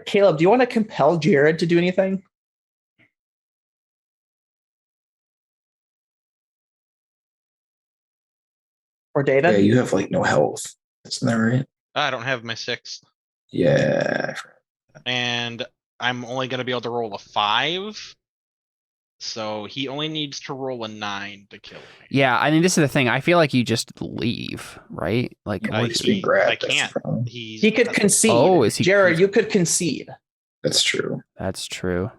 S2: Caleb, do you want to compel Jared to do anything? Or David?
S3: Yeah, you have no health. Isn't that right?
S4: I don't have my 6th.
S3: Yeah.
S4: And I'm only going to be able to roll a 5. So he only needs to roll a 9 to kill me.
S1: Yeah, I mean, this is the thing. I feel like you just leave, right?
S4: I can't.
S2: He could concede. Oh, is he? Jared, you could concede.
S3: That's true.
S1: That's true.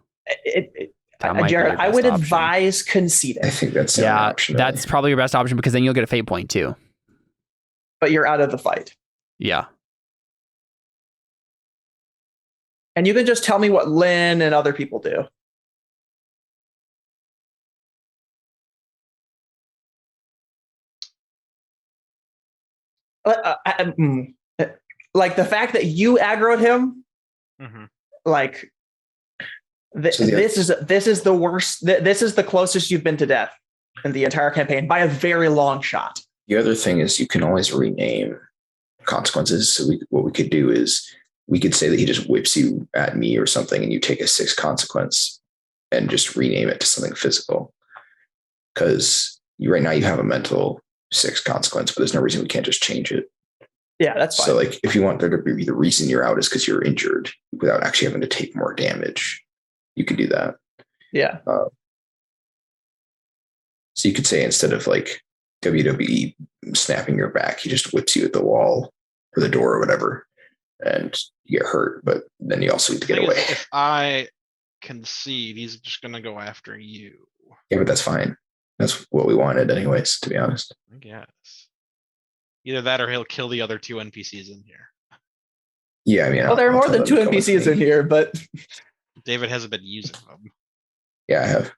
S2: Jared, I would advise conceding.
S3: I think that's the option.
S1: That's probably your best option because then you'll get a fate point too.
S2: But you're out of the fight.
S1: Yeah.
S2: And you can just tell me what Lynn and other people do. Like the fact that you aggroed him, this is the worst. This is the closest you've been to death in the entire campaign by a very long shot.
S3: The other thing is you can always rename consequences. So what we could do is we could say that he just whips you at me or something, and you take a 6 consequence and just rename it to something physical. Because right now you have a mental 6 consequence, but there's no reason we can't just change it.
S2: Yeah, that's fine.
S3: So like if you want there to be the reason you're out is because you're injured without actually having to take more damage, you could do that.
S2: Yeah.
S3: So you could say instead of like WWE snapping your back, he just whips you at the wall or the door or whatever, and you get hurt, but then you also need to get away.
S4: If I concede, he's just going to go after you.
S3: Yeah, but that's fine. That's what we wanted anyways, to be honest.
S4: I guess. Either that or he'll kill the other 2 NPCs in here.
S3: Yeah, I mean...
S2: Well, there are more than 2 NPCs in here, but...
S4: David hasn't been using them.
S3: Yeah, I have.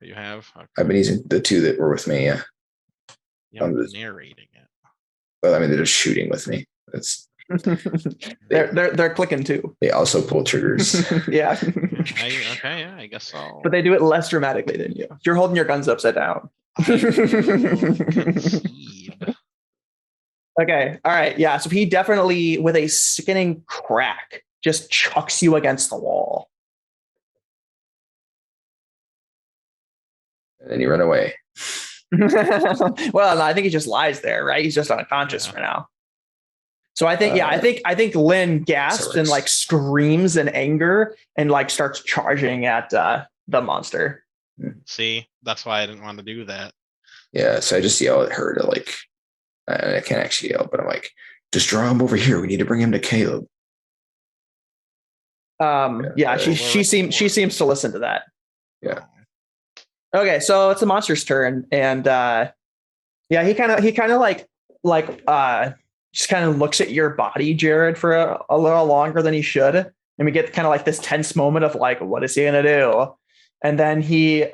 S4: You have? Okay.
S3: I've been using the 2 that were with me, yeah.
S4: Yeah, I'm narrating it.
S3: Well, I mean, they're just shooting with me. That's...
S2: they're clicking too.
S3: They also pull triggers.
S2: Yeah.
S4: Okay, I guess so.
S2: But they do it less dramatically than you. You're holding your guns upside down. Okay. All right. Yeah. So he definitely, with a sickening crack, just chucks you against the wall.
S3: And then you run away.
S2: Well, no, I think he just lies there, right? He's just unconscious for now. So I think, I think Lynn gasps and like screams in anger and like starts charging at the monster.
S4: See, that's why I didn't want to do that.
S3: Yeah, so I just yell at her to like, I can't actually yell, but I'm like, just draw him over here. We need to bring him to Caleb.
S2: She seems to listen to that.
S3: Yeah.
S2: Okay, so it's the monster's turn, and he kind of like just kind of looks at your body, Jared, for a little longer than he should. And we get kind of like this tense moment of like, what is he going to do? And then he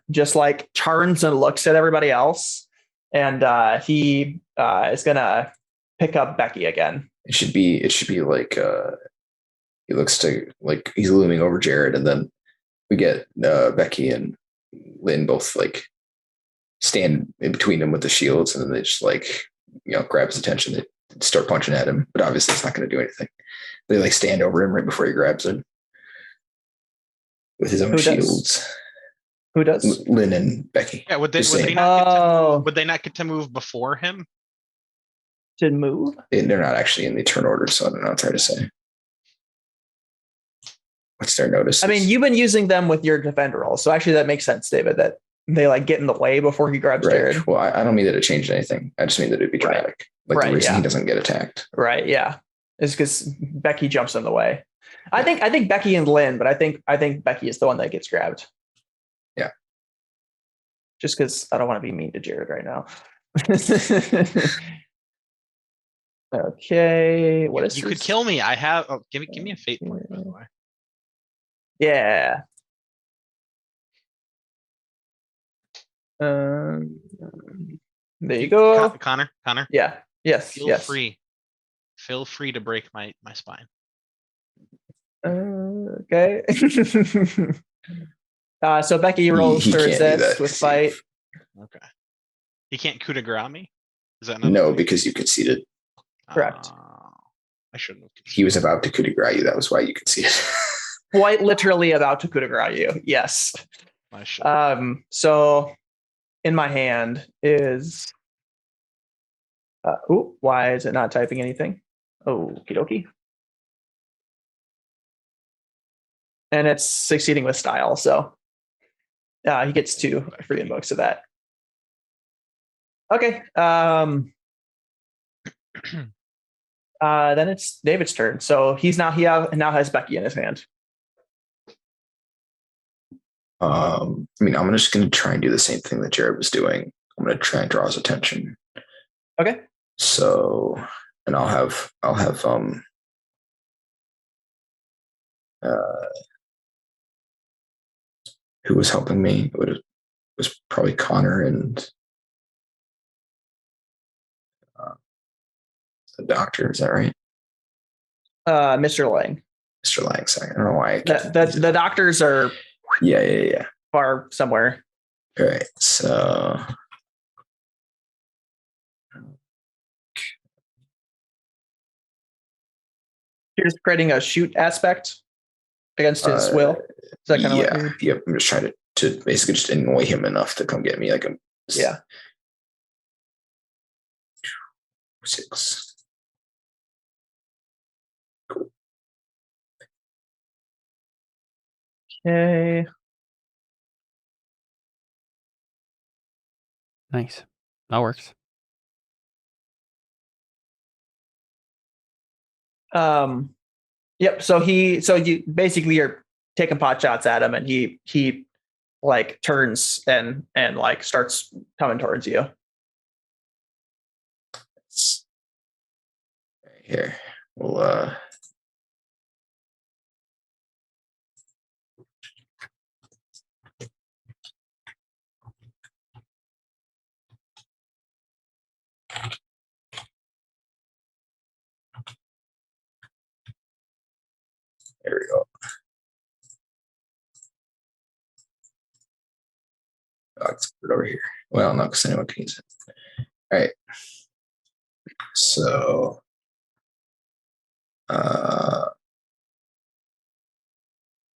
S2: just like turns and looks at everybody else. And he is going to pick up Becky again.
S3: It should be like he looks to like he's looming over Jared. And then we get Becky and Lynn both like stand in between them with the shields. And then they just like, grab his attention. They start punching at him, but obviously it's not going to do anything. They like stand over him right before he grabs him with his own shields.
S2: Who does?
S3: Lynn and Becky.
S4: Yeah, would they not get to move before him?
S2: To move?
S3: They're not actually in the turn order, so I don't know what I'm trying to say. What's their notice?
S2: I mean, you've been using them with your defender roll, so actually that makes sense, David, that they like get in the way before he grabs Jared.
S3: Well, I don't mean that it changed anything. I just mean that it'd be dramatic. Like the reason he doesn't get attacked.
S2: Right. Yeah. Is because Becky jumps in the way. I think Becky and Lynn, but I think Becky is the one that gets grabbed.
S3: Yeah.
S2: Just because I don't want to be mean to Jared right now. Okay. What is
S4: you could kill me. I have give me a fate point, by the way.
S2: Yeah. There you go.
S4: Connor.
S2: Yeah. Yes.
S4: Feel free to break my spine.
S2: Okay. So Becky rolls third sets with fight.
S4: Okay. He can't coup de grace me? Is that
S3: no, because you conceded.
S2: Correct.
S4: I shouldn't have.
S3: He was about to coup de grace you. That was why you conceded.
S2: Quite literally about to coup de grace you. Yes.
S4: I should.
S2: So in my hand is why is it not typing anything? Okie dokie. And it's succeeding with style, so he gets 2 free invokes of that. Okay. Then it's David's turn. So he now has Becky in his hand.
S3: I mean, I'm just going to try and do the same thing that Jared was doing. I'm going to try and draw his attention.
S2: Okay.
S3: So, and I'll have who was helping me? It was probably Connor and the doctor. Is that right?
S2: Mr. Lang.
S3: Mr. Lang. Sorry, I don't know why.
S2: The doctors are.
S3: Yeah.
S2: Far somewhere.
S3: All right. So.
S2: You're just creating a shoot aspect against his will. Is that kind of what you're...
S3: Yep. I'm just trying to basically just annoy him enough to come get me. Like 6. Cool.
S2: Okay.
S1: Nice. That works.
S2: Yep. So you basically are taking pot shots at him, and he like turns and like starts coming towards you.
S3: Here, we'll there we go. Let's put it over here. Well, no, because anyone can use it. All right. So,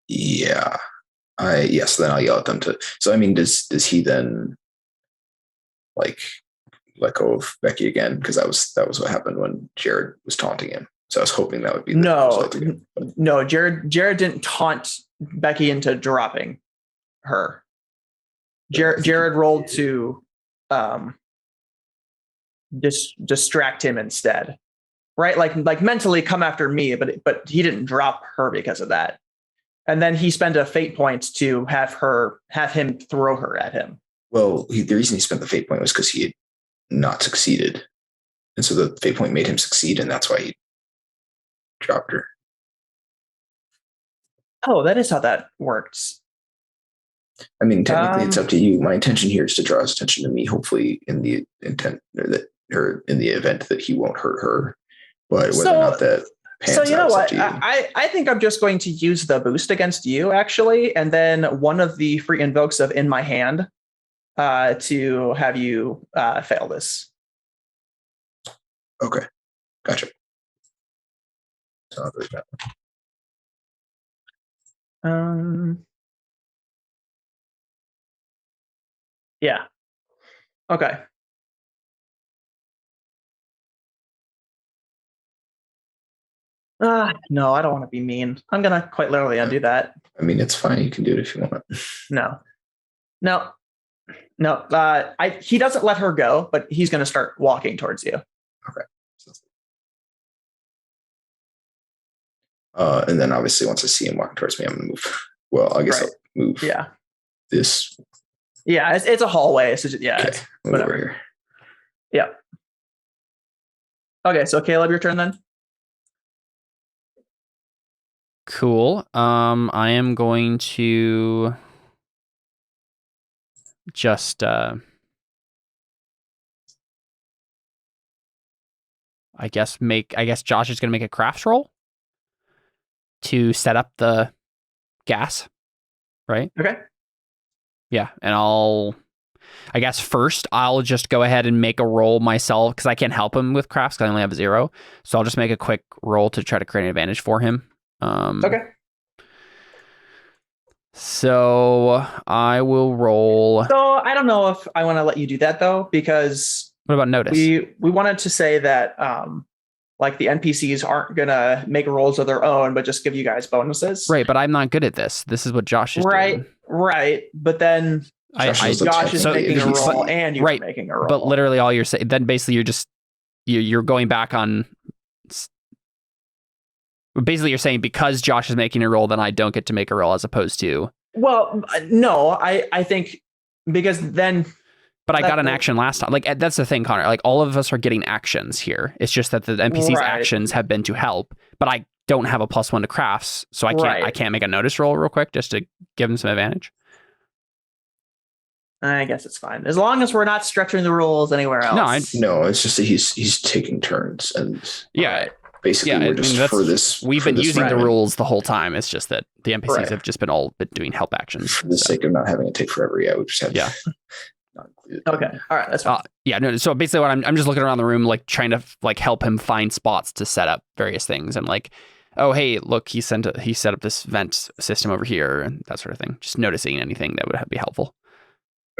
S3: yeah. So then I'll yell at them to. So I mean, does he then like let go of Becky again? Because that was what happened when Jared was taunting him. So I was hoping that would be
S2: no. Jared didn't taunt Becky into dropping her. Jared rolled to distract him instead, right? Like mentally come after me, but he didn't drop her because of that. And then he spent a fate point to have him throw her at him.
S3: Well, the reason he spent the fate point was because he had not succeeded, and so the fate point made him succeed, and that's why he dropped her.
S2: Oh, that is how that works.
S3: I mean, technically, it's up to you. My intention here is to draw his attention to me, hopefully in the intent or in the event that he won't hurt her. But whether or not that pans out,
S2: you know what? I think I'm just going to use the boost against you, actually, and then one of the free invokes of In My Hand to have you fail this.
S3: Okay, gotcha. So I'll do that.
S2: Yeah. Okay. No, I don't want to be mean. I'm going to quite literally undo that.
S3: I mean, it's fine. You can do it if you want.
S2: No. He doesn't let her go, but he's going to start walking towards you.
S3: Okay. And then obviously once I see him walking towards me, I'm going to move. Well, I guess I'll move.
S2: Yeah.
S3: This.
S2: Yeah, it's a hallway. So okay. Whatever.
S3: Over here.
S2: Yeah. Okay, so Caleb, your turn then.
S1: Cool. I am going to just I guess Josh is going to make a crafts roll to set up the gas, right?
S2: Okay.
S1: Yeah, and I guess first I'll just go ahead and make a roll myself because I can't help him with crafts because I only have 0. So I'll just make a quick roll to try to create an advantage for him.
S2: Okay.
S1: So I will roll.
S2: So I don't know if I want to let you do that though, because
S1: what about notice?
S2: We wanted to say that like the NPCs aren't gonna make rolls of their own, but just give you guys bonuses.
S1: Right, but I'm not good at this. This is what Josh is doing.
S2: Right. But then Josh is making a roll and you're making a roll.
S1: But literally all you're saying, then basically you're going back on. Basically, you're saying because Josh is making a roll, then I don't get to make a roll as opposed to.
S2: Well, no, I think because then.
S1: But I got an action last time. Like that's the thing, Connor. Like all of us are getting actions here. It's just that the NPC's actions have been to help, but I don't have a +1 to crafts, so I can't make a notice roll real quick just to give him some advantage.
S2: I guess it's fine as long as we're not stretching the rules anywhere else.
S3: No, it's just that he's taking turns and basically we're just for this.
S1: We've been using the rules the whole time. It's just that the NPCs have just been doing help actions
S3: for the sake of not having it take forever. Yeah, we just have
S2: Okay. All right. That's fine.
S1: No. So basically, what I'm just looking around the room, like trying to like help him find spots to set up various things, and like oh, hey, look, he set up this vent system over here and that sort of thing. Just noticing anything that would be helpful.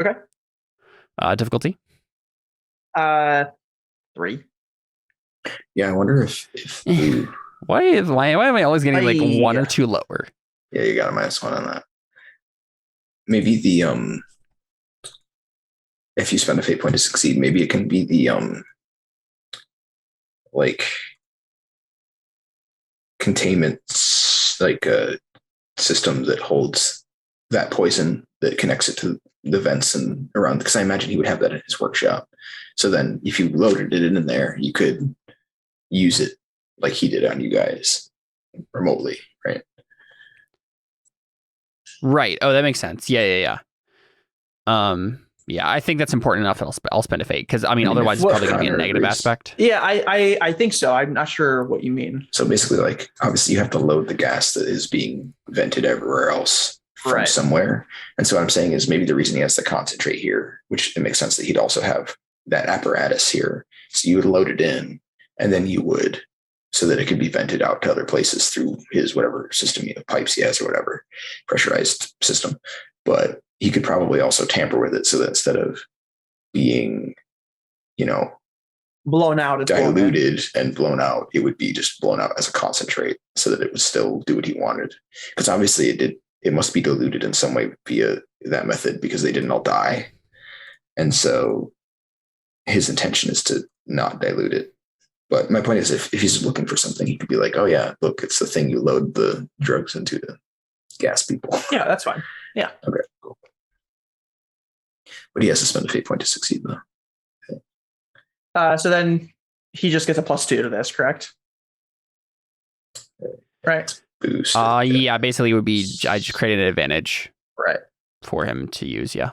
S2: Okay.
S1: Difficulty?
S2: 3.
S3: Yeah, I wonder if
S1: why am I always getting like 1 or 2 lower?
S3: Yeah, you got a -1 on that. Maybe the if you spend a fate point to succeed, maybe it can be the like containment system that holds that poison that connects it to the vents and around, because I imagine he would have that in his workshop. So then if you loaded it in there, you could use it like he did on you guys remotely, right?
S1: Right. Oh, that makes sense. Yeah. Yeah, I think that's important enough. I'll spend a fate because I mean, otherwise it's probably going to be a negative aspect.
S2: Yeah, I think so. I'm not sure what you mean.
S3: So basically, like obviously, you have to load the gas that is being vented everywhere else from somewhere. And so what I'm saying is maybe the reason he has to concentrate here, which it makes sense that he'd also have that apparatus here. So you would load it in, and then you would, so that it could be vented out to other places through his whatever system, pipes he has or whatever, pressurized system. But he could probably also tamper with it so that instead of being,
S2: blown out,
S3: diluted and blown out, it would be just blown out as a concentrate so that it would still do what he wanted. Because obviously it must be diluted in some way via that method because they didn't all die. And so his intention is to not dilute it. But my point is, if he's looking for something, he could be like, oh yeah, look, it's the thing you load the drugs into to gas people.
S2: Yeah, that's fine. Yeah.
S3: Okay, cool. But he has to spend a fate point to succeed, though.
S2: Okay. So then he just gets a +2 to this, correct? Right.
S3: Boost.
S1: Yeah, basically it would be, I just created an advantage.
S2: Right.
S1: For him to use, yeah.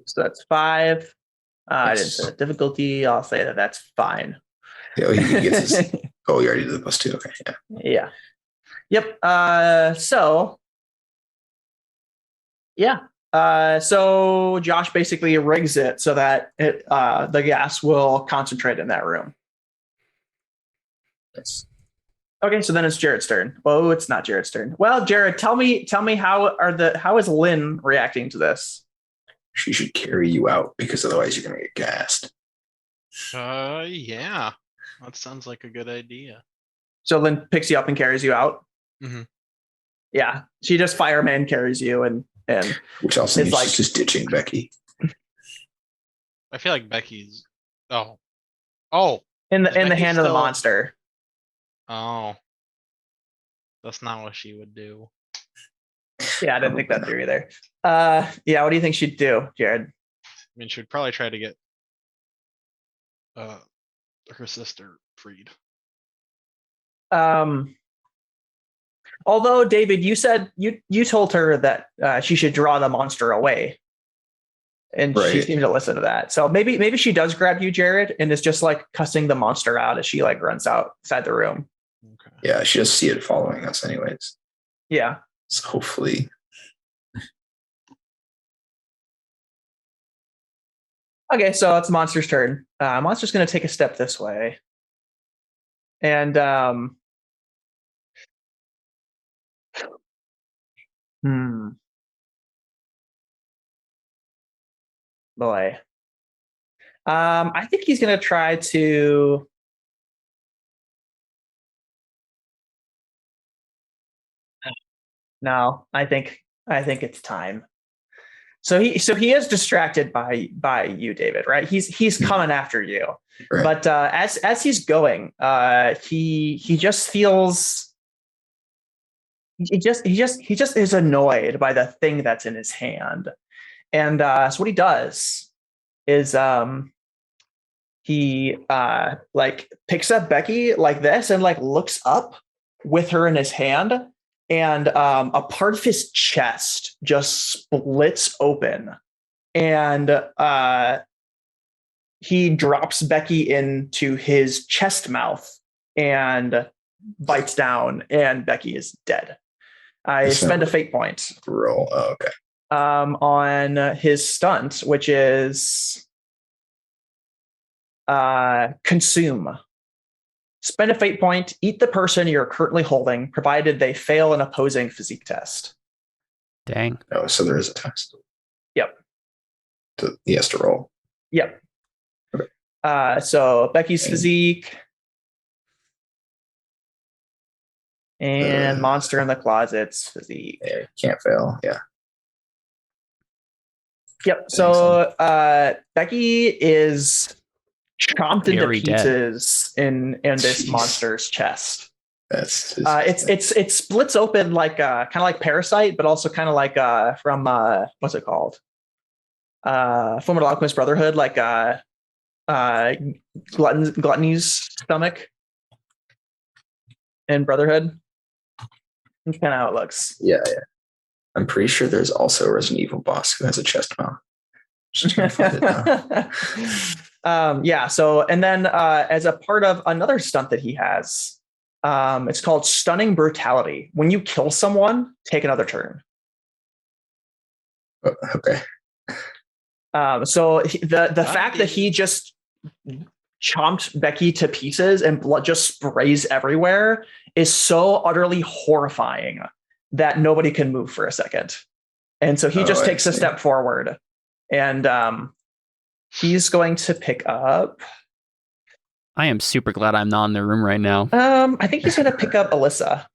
S2: So that's 5. I didn't say the difficulty. I'll say that's fine.
S3: Yeah, he gets his, oh, you already did the +2. Okay,
S2: yeah. Yep. So Josh basically rigs it so that the gas will concentrate in that room.
S3: Yes.
S2: Okay, so then it's Jared's turn. Oh, it's not Jared's turn. Well, Jared, tell me how is Lynn reacting to this?
S3: She should carry you out because otherwise you're gonna get gassed.
S4: Yeah. That sounds like a good idea.
S2: So Lynn picks you up and carries you out.
S4: Mm-hmm.
S2: Yeah, she just fireman carries you and
S3: which also means she's just ditching Becky.
S4: I feel like Becky's in
S2: the hand of the monster.
S4: Oh, that's not what she would do.
S2: Yeah, I didn't think that through either. Yeah, what do you think she'd do, Jared?
S4: I mean, she'd probably try to get her sister freed.
S2: Although David, you said you told her that she should draw the monster away, and she seemed to listen to that. So maybe she does grab you, Jared, and is just like cussing the monster out as she like runs outside the room.
S3: Okay. Yeah, she does see it following us, anyways.
S2: Yeah.
S3: So hopefully.
S2: Okay, so it's Monster's turn. Monster's going to take a step this way. And boy. I think he's going to try to No, I think it's time. So he is distracted by you, David, right? He's coming after you.
S3: Right.
S2: But as he's going, he just feels he just is annoyed by the thing that's in his hand. And so what he does is he like picks up Becky like this and like looks up with her in his hand. And a part of his chest just splits open, and he drops Becky into his chest mouth and bites down, and Becky is dead. I spend a fate point.
S3: Roll. Oh, okay.
S2: On his stunt, which is consume. Spend a fate point, eat the person you're currently holding, provided they fail an opposing physique test.
S1: Dang.
S3: Oh, so there is a test.
S2: Yep.
S3: So he has to roll.
S2: Yep.
S3: Okay.
S2: So Becky's physique and Monster in the Closet's physique.
S3: Yeah, can't fail. Yeah.
S2: Yep. So Becky is chomped into pieces in this monster's chest.
S3: That's
S2: it splits open like kind of like Parasite, but also kind of like from what's it called? Fullmetal Alchemist Brotherhood, like Gluttony's stomach in Brotherhood. That's kind of how it looks.
S3: Yeah. I'm pretty sure there's also a Resident Evil boss who has a chest mouth.
S2: Yeah. So, and then as a part of another stunt that he has, it's called Stunning Brutality. When you kill someone, take another turn.
S3: Okay.
S2: So the fact that he just chomped Becky to pieces and blood just sprays everywhere is so utterly horrifying that nobody can move for a second. And so he just takes a step forward, and he's going to pick up.
S1: I am super glad I'm not in the room right now.
S2: I think he's going to pick up Alyssa.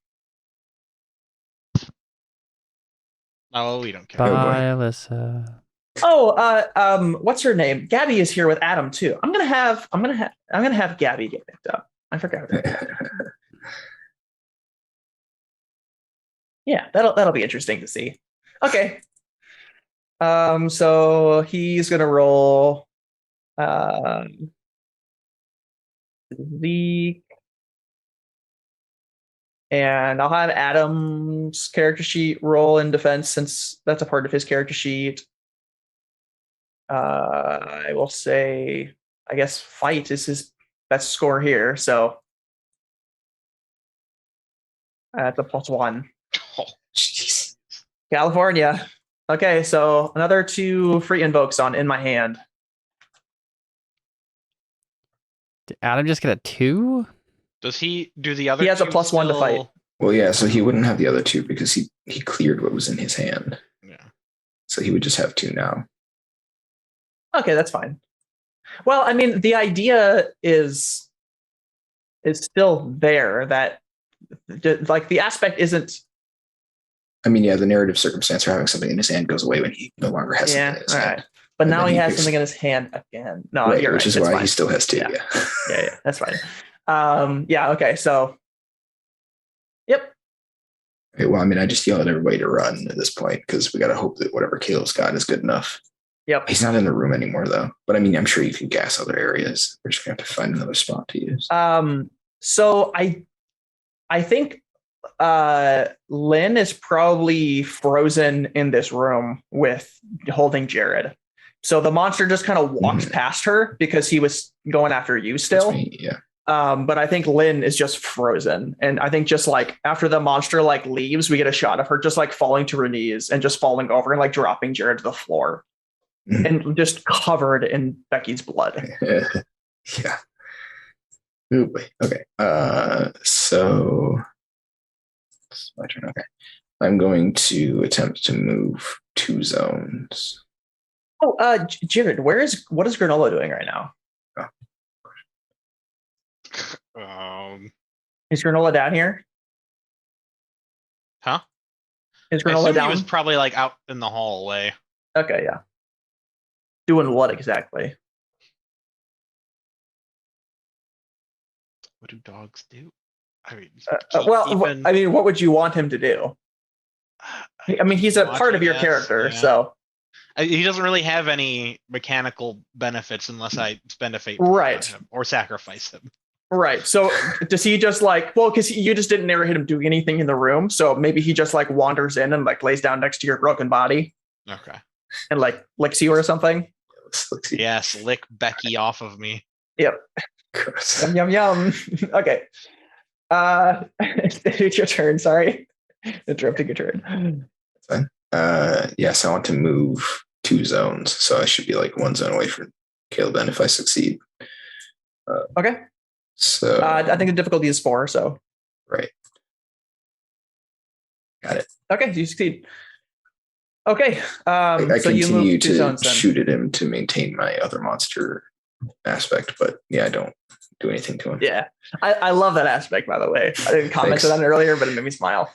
S4: Oh, we don't care.
S1: Bye, Alyssa.
S2: Oh, what's her name? Gabby is here with Adam too. I'm gonna have Gabby get picked up. I forgot. Yeah, that'll be interesting to see. Okay. So he's gonna roll Zeke, and I'll have Adam's character sheet roll in defense since that's a part of his character sheet. I will say, I guess fight is his best score here. So that's a +1.
S3: Oh, jeez.
S2: California. Okay, so another 2 free invokes on in my hand.
S1: Did Adam just get a 2?
S4: Does he do the other?
S2: He has a +1 to fight.
S3: Well, yeah, so he wouldn't have the other 2 because he cleared what was in his hand.
S4: Yeah.
S3: So he would just have 2 now.
S2: Okay, that's fine. Well, I mean, the idea is still there that like the aspect isn't.
S3: I mean, yeah, the narrative circumstance for having something in his hand goes away when he no longer has something in his hand.
S2: Right. But now he has something in his hand again. No,
S3: right,
S2: you're
S3: which
S2: right.
S3: is why
S2: fine.
S3: he still has 2.
S2: Yeah, that's fine. Yeah, okay, so yep.
S3: Okay, well, I mean, I just yell at everybody to run at this point because we got to hope that whatever Caleb's got is good enough.
S2: Yep.
S3: He's not in the room anymore, though. But I mean, I'm sure you can gas other areas. We're just going to have to find another spot to use.
S2: So I think Lynn is probably frozen in this room with holding Jared. So the monster just kind of walked past her because he was going after you still.
S3: Yeah.
S2: But I think Lynn is just frozen. And I think just like after the monster like leaves, we get a shot of her just like falling to her knees and just falling over and like dropping Jared to the floor. And just covered in Becky's blood.
S3: Yeah. Ooh, boy. Okay. So it's my turn. Okay. I'm going to attempt to move 2 zones.
S2: Oh, Jared, what is Granola doing right now? Is Granola down here?
S4: Huh?
S2: Is Granola down?
S4: He was probably like out in the hallway.
S2: Okay, yeah. Doing what exactly?
S4: What do dogs do? I mean,
S2: I mean, what would you want him to do? I mean, he's a part of your character, so
S4: he doesn't really have any mechanical benefits unless I spend a fate
S2: right
S4: on him or sacrifice him.
S2: Right. So does he just like, well, because you just didn't narrate him doing anything in the room, so maybe he just like wanders in and like lays down next to your broken body.
S4: Okay.
S2: And like licks you or something.
S4: Yes, lick Becky off of me.
S2: Yep. Yum, yum, yum. Okay. It's your turn. Sorry. Interrupting your turn.
S3: That's fine. Yes, I want to move 2 zones. So I should be like 1 zone away from Caleb then if I succeed.
S2: Okay.
S3: So
S2: I think the difficulty is 4. So
S3: right. Got it.
S2: Okay, you succeed. Okay,
S3: I
S2: so you
S3: continue
S2: move 2 zones.
S3: To shoot at him to maintain my other monster aspect, but yeah, I don't do anything to him.
S2: Yeah, I love that aspect. By the way, I didn't comment on it earlier, but it made me smile.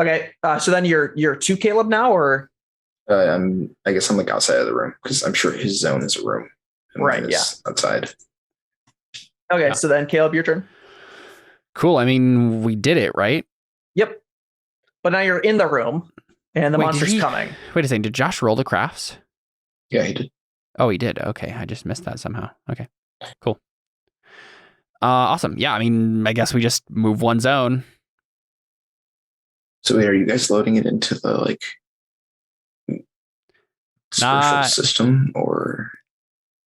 S2: Okay, so then you're 2 Caleb now, or
S3: I guess I'm like outside of the room because I'm sure his zone is a room.
S2: Right. Yeah.
S3: Outside.
S2: Okay, so then Caleb, your turn.
S1: Cool. I mean, we did it, right?
S2: Yep. But now you're in the room, and the monster's coming.
S1: Wait a second. Did Josh roll the crafts?
S3: Yeah, he did.
S1: Oh, he did. Okay, I just missed that somehow. Okay, cool. Awesome. Yeah, I mean, I guess we just move 1 zone.
S3: So wait, are you guys loading it into the social system or?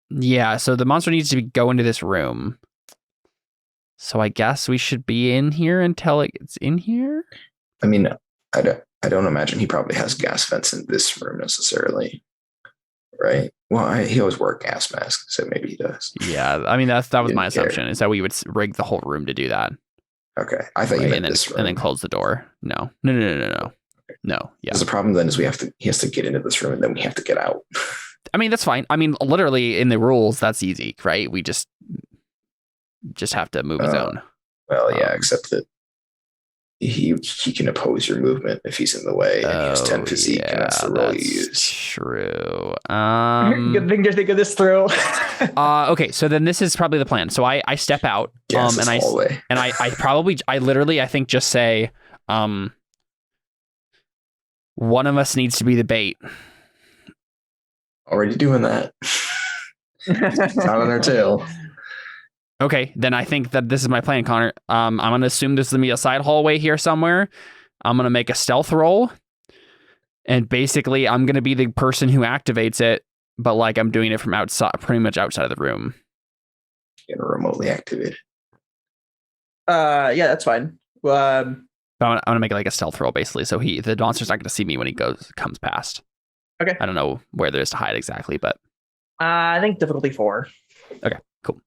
S1: Yeah, so the monster needs to go into this room. So I guess we should be in here until it's in here?
S3: I mean, I don't imagine he probably has gas vents in this room necessarily, right? Well, he always wore a gas mask, so maybe he does.
S1: Yeah, I mean, that was my assumption, is that we would rig the whole room to do that.
S3: Okay, I thought you meant this room.
S1: And then close the door. No.
S3: Okay.
S1: No, yeah.
S3: The problem then is he has to get into this room and then we have to get out.
S1: I mean, that's fine. I mean, literally in the rules, that's easy, right? We just have to move his own.
S3: Well, yeah, except that he can oppose your movement if he's in the way, and he has 10 physique, and that's the roll you use.
S1: True.
S2: Good thing to think of this through.
S1: Okay, so then this is probably the plan. So I step out,
S3: Yes,
S1: and I literally think just say, one of us needs to be the bait.
S3: Already doing that. It's not on our tail.
S1: Okay, then I think that this is my plan, Connor. I'm going to assume this is going to be a side hallway here somewhere. I'm going to make a stealth roll. And basically, I'm going to be the person who activates it, but like I'm doing it from outside, pretty much outside of the room.
S3: You're going to remotely activate it.
S2: Yeah, that's fine.
S1: I'm going to make it like a stealth roll, basically. So the monster's not going to see me when he comes past.
S2: Okay.
S1: I don't know where there is to hide exactly, but
S2: I think difficulty 4.
S1: Okay, cool.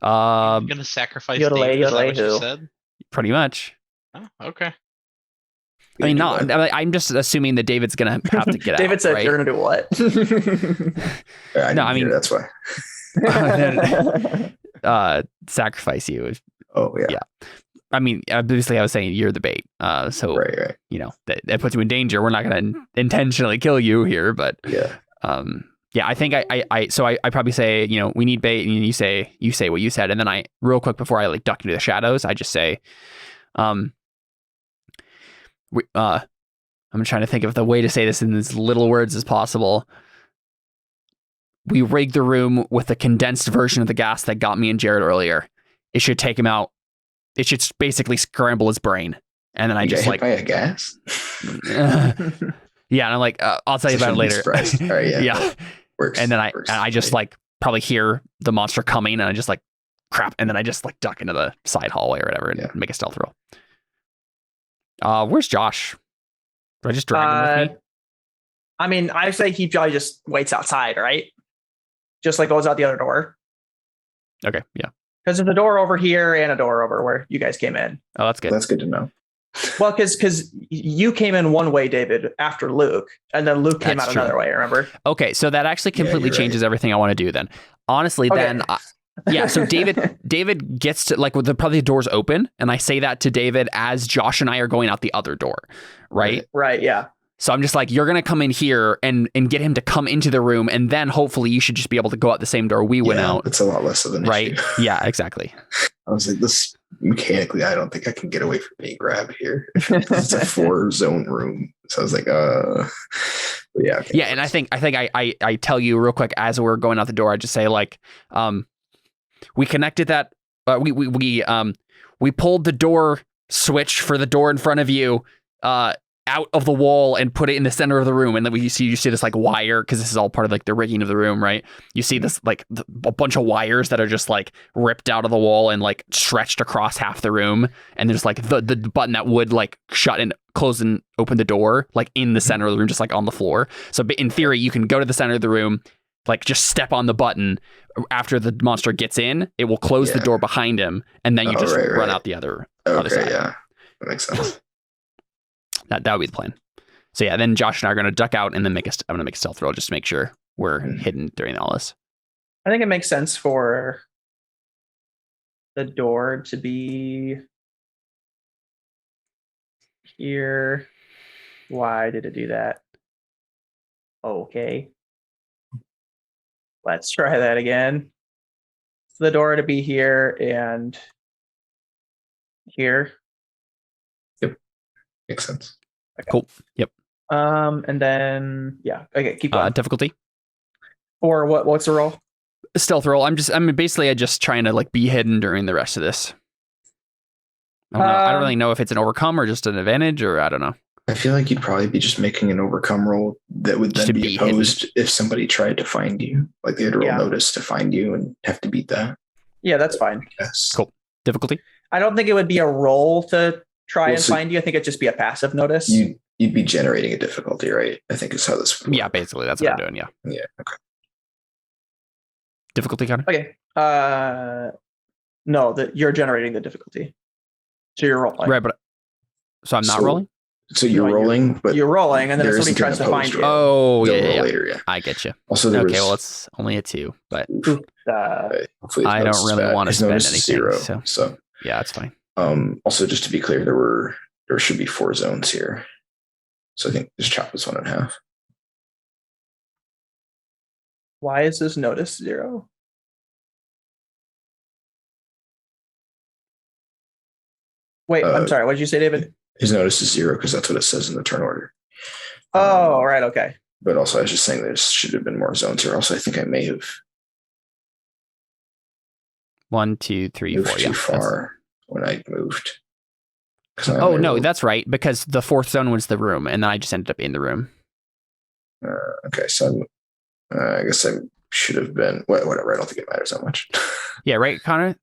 S4: I'm gonna sacrifice David, is that what you said?
S1: Pretty much.
S4: Oh, okay.
S1: I mean, I'm just assuming that David's gonna have to get out.
S2: David said,
S1: right?
S2: "You're gonna do what?"
S3: No, I mean that's
S2: why.
S1: Sacrifice you.
S3: Oh yeah.
S1: I mean, obviously, I was saying you're the bait. So
S3: right.
S1: You know that puts you in danger. We're not gonna intentionally kill you here, but
S3: yeah.
S1: Yeah, I think I probably say, you know, we need bait, and you say what you said, and then I real quick before I like duck into the shadows, I just say, I'm trying to think of the way to say this in as little words as possible. We rigged the room with a condensed version of the gas that got me and Jared earlier. It should take him out. It should basically scramble his brain, and then I just like
S3: by a gas.
S1: Yeah, and I'm like, I'll tell you about it later.
S3: All right, yeah.
S1: Works. And then I just like probably hear the monster coming, and I just like crap, and then I just like duck into the side hallway or whatever and make a stealth roll. Where's Josh? Do I just drag him with me?
S2: I mean, I say he probably just waits outside, right? Just like goes out the other door.
S1: Okay, yeah.
S2: Because there's a door over here and a door over where you guys came in.
S1: Oh, that's good.
S3: That's good to know.
S2: Well, because you came in one way, David, after Luke, and then Luke came out another way, remember?
S1: Okay, so that actually completely changes everything I want to do then. Honestly, then, so David gets to, like, probably the door's open, and I say that to David as Josh and I are going out the other door, right?
S2: Right, yeah.
S1: So I'm just like, you're going to come in here and get him to come into the room, and then hopefully you should just be able to go out the same door we went out.
S3: It's a lot less of an issue.
S1: Yeah, exactly.
S3: I was like, this mechanically, I don't think I can get away from being grabbed here. It's a 4-zone room. So I was like, yeah. Okay.
S1: Yeah, and I think I tell you real quick as we're going out the door, I just say like, we connected that, we pulled the door switch for the door in front of you, out of the wall and put it in the center of the room, and then you see this like wire, because this is all part of like the rigging of the room, right? You see this like a bunch of wires that are just like ripped out of the wall and like stretched across half the room, and there's like the button that would like shut and close and open the door like in the center of the room, just like on the floor. So in theory, you can go to the center of the room, like just step on the button after the monster gets in. It will close the door behind him, and then you just run out the other side.
S3: Yeah, that makes sense.
S1: That would be the plan. So yeah, then Josh and I are going to duck out and then I'm going to make a stealth roll just to make sure we're hidden during all this.
S2: I think it makes sense for the door to be here. Why did it do that? Okay. Let's try that again. So the door to be here and here.
S3: Yep. Makes sense.
S1: Okay. Cool. Yep.
S2: And then okay, keep going.
S1: Difficulty.
S2: Or what's the roll?
S1: Stealth roll. I'm basically just trying to like be hidden during the rest of this. I don't know. I don't really know if it's an overcome or just an advantage, or I don't know.
S3: I feel like you'd probably be just making an overcome roll that would then be opposed if somebody tried to find you. Like they had to roll notice to find you and have to beat that.
S2: Yeah, that's fine.
S3: Yes.
S1: Cool. Difficulty?
S2: I don't think it would be a roll to try and find you. I think it'd just be a passive notice.
S3: You'd be generating a difficulty, right? I think is how this works.
S1: Yeah, basically that's what I'm doing. Yeah.
S3: Yeah. Okay.
S1: Difficulty, Connor?
S2: Okay. No, you're generating the difficulty. So you're rolling.
S1: Right, but so I'm not rolling?
S3: So you're rolling, but
S2: you're rolling, and then if somebody tries to find you.
S1: Oh, yeah.
S3: Later,
S1: I get you.
S3: Also,
S1: well, it's only a 2, but I don't really want to spend anything.
S3: 0, so
S1: yeah, it's fine.
S3: Also, just to be clear, there should be 4 zones here. So I think just chop this 1.5.
S2: Why is this notice 0? Wait, I'm sorry. What did you say, David?
S3: His notice is 0 because that's what it says in the turn order.
S2: Oh, right. Okay.
S3: But also, I was just saying there should have been more zones here. Also, I think I may have
S1: 1, 2, 3, 4.
S3: Too far when I moved.
S1: No, that's right. Because the 4th zone was the room, and then I just ended up in the room.
S3: Okay, so I guess I should have been. Whatever. I don't think it matters that much.
S1: Yeah, right, Connor.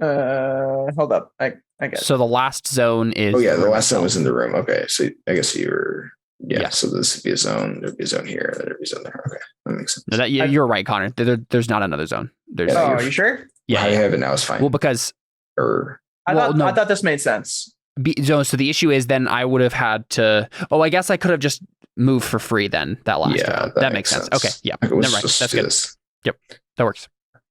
S2: Hold up. I guess.
S1: So the last zone is.
S3: Oh yeah, the last zone was in the room. Okay, so I guess you were. Yeah. So this would be a zone. There'd be a zone here. There'd be a zone there. Okay, that makes sense.
S1: No, you're right, Connor. There's not another zone.
S2: Are you sure?
S1: Yeah,
S3: I have it now. It's fine.
S1: Well, because.
S2: I thought this made sense.
S1: So the issue is then I would have had to. Oh, I guess I could have just moved for free then. That last round. That makes sense. Okay. Yeah. Never mind. That's good. Yep. That works.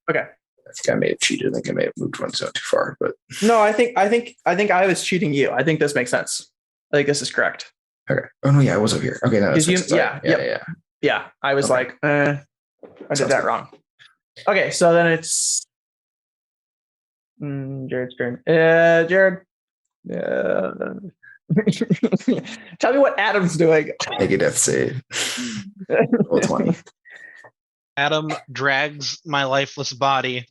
S2: Okay.
S3: I think I may have cheated. I think I may have moved one zone too far, but
S2: no, I think I was cheating you. I think this makes sense. I think this is correct.
S3: Okay. Oh no, yeah, I was up here. Okay, no, that's
S2: yeah. I was like, I did that wrong. Okay, so then it's Jared's turn. Jared. Tell me what Adam's doing.
S3: Make a death save. Roll 20.
S4: Adam drags my lifeless body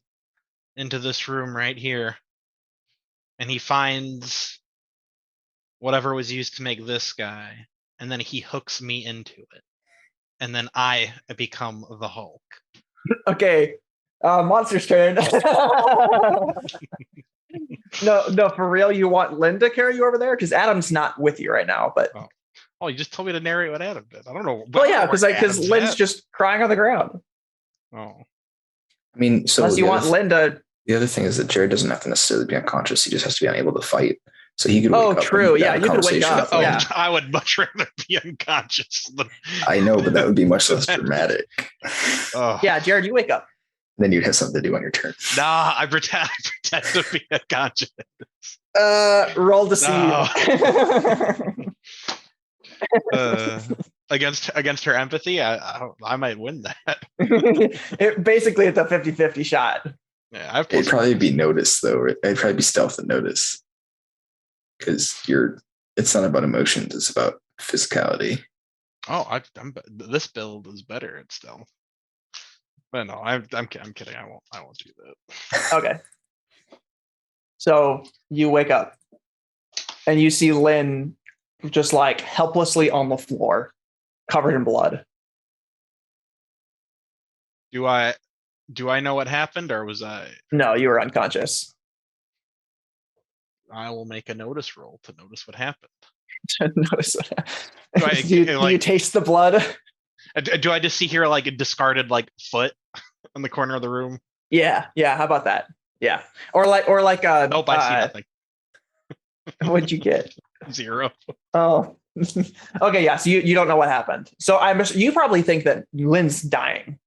S4: into this room right here, and he finds whatever was used to make this guy, and then he hooks me into it, and then I become the Hulk.
S2: Okay, monster's turn. No, for real, you want Lynn to carry you over there? Because Adam's not with you right now, but
S4: you just told me to narrate what Adam did. I don't know.
S2: Well, yeah, because Lynn's just crying on the ground.
S4: Oh,
S3: I mean, so
S2: unless you want Linda.
S3: The other thing is that Jared doesn't have to necessarily be unconscious. He just has to be unable to fight. So he could.
S2: Wake up true. Yeah, you could wake up. Yeah.
S4: I would much rather be unconscious.
S3: I know, but that would be much less dramatic.
S2: Yeah, Jared, you wake up.
S3: Then you'd have something to do on your turn.
S4: Nah, I pretend to be unconscious.
S2: Roll to see.
S4: Against her empathy, I might win that.
S2: Basically, it's a 50-50 shot.
S4: Yeah,
S3: it'd probably be notice though. It'd probably be stealth and notice, because it's not about emotions; it's about physicality.
S4: Oh, this build is better at stealth. But no, I'm kidding. I won't do that.
S2: Okay. So you wake up, and you see Lynn just like helplessly on the floor, covered in blood.
S4: Do I know what happened, or was I?
S2: No, you were unconscious.
S4: I will make a notice roll to notice what happened.
S2: To notice what happened. Do you taste the blood?
S4: Do I just see here like a discarded like foot in the corner of the room?
S2: Yeah. How about that? Yeah. Or like
S4: nope, I see nothing.
S2: What'd you get?
S4: 0.
S2: Oh. Okay, yeah. So you don't know what happened. So you probably think that Lynn's dying.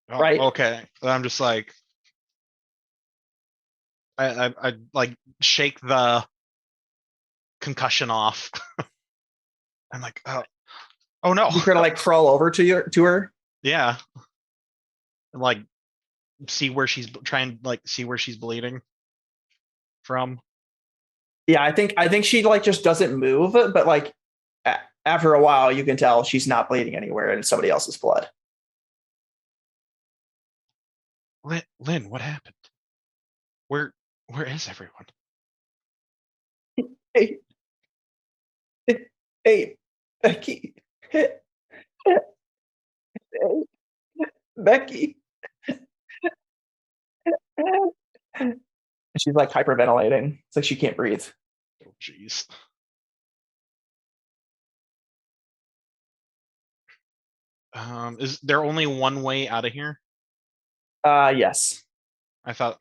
S4: Oh,
S2: right?
S4: Okay. I'm just like I like shake the concussion off. I'm like, oh no.
S2: You try to like crawl over to her.
S4: Yeah. And like see where she's bleeding from.
S2: Yeah, I think she like just doesn't move, but like after a while you can tell she's not bleeding anywhere and it's somebody else's blood.
S4: Lynn, what happened? Where is everyone?
S2: Hey, Becky. Hey, Becky. She's like hyperventilating. It's like she can't breathe.
S4: Oh, jeez. Is there only one way out of here?
S2: Yes.
S4: I thought.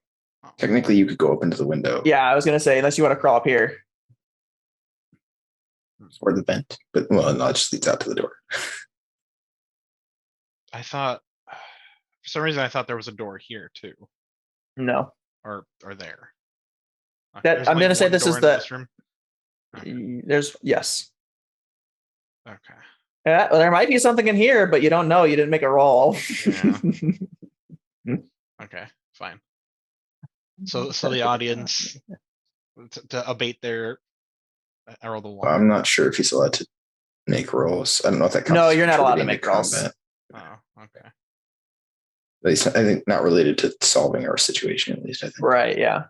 S3: Technically, you could go up into the window.
S2: Yeah, I was gonna say unless you want to crawl up here.
S3: Or the vent, but well, no, it just leads out to the door.
S4: I thought, for some reason, I thought there was a door here too.
S2: No.
S4: Or there.
S2: That I'm gonna say this is the.
S4: This room?
S2: Okay. There's yes.
S4: Okay.
S2: Yeah, well, there might be something in here, but you don't know. You didn't make a roll.
S4: Yeah. Okay, fine. So the audience to abate their I rolled a 1.
S3: I'm not sure if he's allowed to make rolls. I don't know if that counts.
S2: No, you're not allowed to make rolls.
S4: Oh, okay.
S3: At least I think not related to solving our situation. At least I think.
S2: Right. Yeah.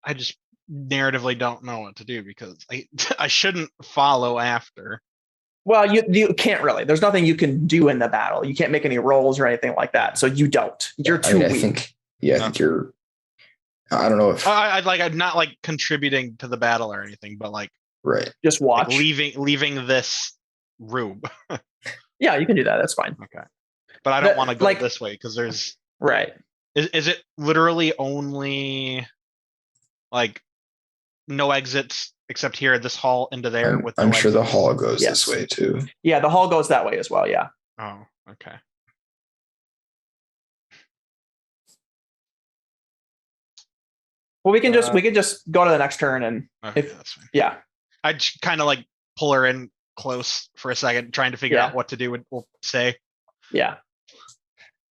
S4: I just narratively don't know what to do because I shouldn't follow after.
S2: Well, you can't really. There's nothing you can do in the battle. You can't make any rolls or anything like that. So you don't. You're too weak.
S3: I think you're. I don't know if
S4: I'm not like contributing to the battle or anything, but like
S3: right.
S2: Just watch.
S4: Like leaving this room.
S2: Yeah, you can do that. That's fine.
S4: Okay, but I don't want to go this way because there's
S2: right.
S4: Is it literally only like no exits except here, this hall into there?
S3: I'm sure the hall goes this way too.
S2: Yeah, the hall goes that way as well. Yeah.
S4: Oh, okay.
S2: Well, we can just go to the next turn and
S4: that's fine.
S2: Yeah.
S4: I'd kind of like pull her in close for a second, trying to figure out what to do. And we'll say.
S2: Yeah.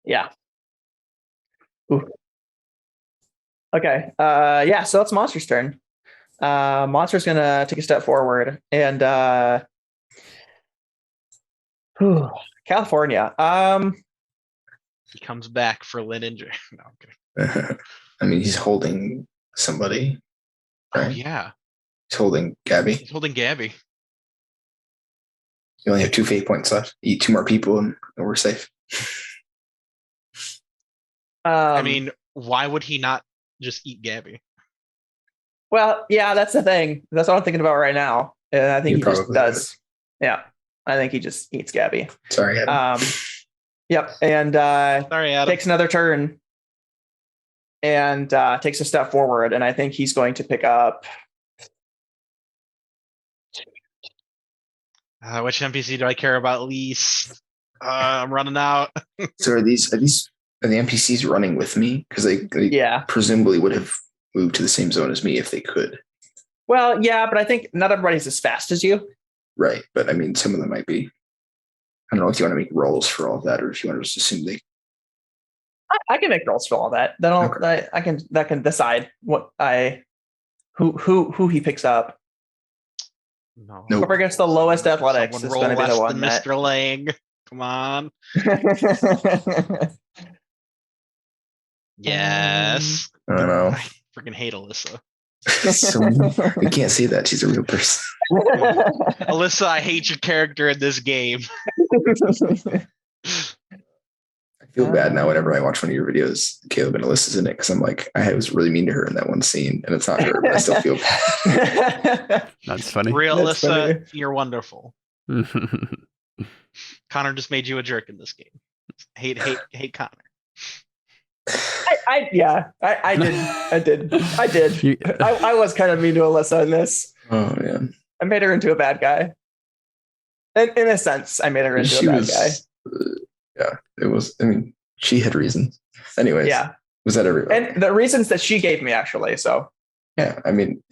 S2: Yeah. Ooh. Okay. Yeah. So it's Monster's turn. Monster's gonna take a step forward and California.
S4: He comes back for Lynn injury. No, I'm
S3: kidding. I mean, he's holding somebody. Right?
S4: Oh yeah.
S3: He's holding Gabby.
S4: He's holding Gabby.
S3: You only have 2 fate points left. Eat 2 more people and we're safe.
S4: I mean, why would he not just eat Gabby?
S2: Well, yeah, that's the thing. That's what I'm thinking about right now. And I think he just does. Would. Yeah. I think he just eats Gabby.
S3: Sorry, Adam.
S2: Yep. And
S4: sorry, Adam.
S2: Takes another turn and takes a step forward. And I think he's going to pick up.
S4: Which NPC do I care about least? I'm running out.
S3: So are the NPCs running with me? Because they presumably would have moved to the same zone as me if they could.
S2: Well, yeah, but I think not everybody's as fast as you.
S3: Right. But I mean, some of them might be. I don't know if you want to make rolls for all of that or if you want to just assume they.
S2: I can make rolls for all that. Then I can decide who he picks up.
S4: No.
S2: Whoever gets the lowest athletics is going to be the one.
S4: Mr. Lang. Come on. Yes.
S3: I don't know.
S4: I freaking hate Alyssa.
S3: We can't see that. She's a real person.
S4: Alyssa, I hate your character in this game.
S3: I feel bad now whenever I watch one of your videos, Caleb and Alyssa's in it, because I'm like, I was really mean to her in that one scene, and it's not her, but I still feel
S1: bad. That's funny.
S4: Real Alyssa, you're wonderful. Connor just made you a jerk in this game. Hate Connor.
S2: I did. I was kind of mean to Alyssa in this.
S3: Oh man,
S2: I made her into a bad guy. In a sense, I made her into a bad guy.
S3: Yeah, it was. I mean, she had reasons. Anyways,
S2: yeah.
S3: Was that everybody?
S2: And the reasons that she gave me, actually. So
S3: yeah, I mean,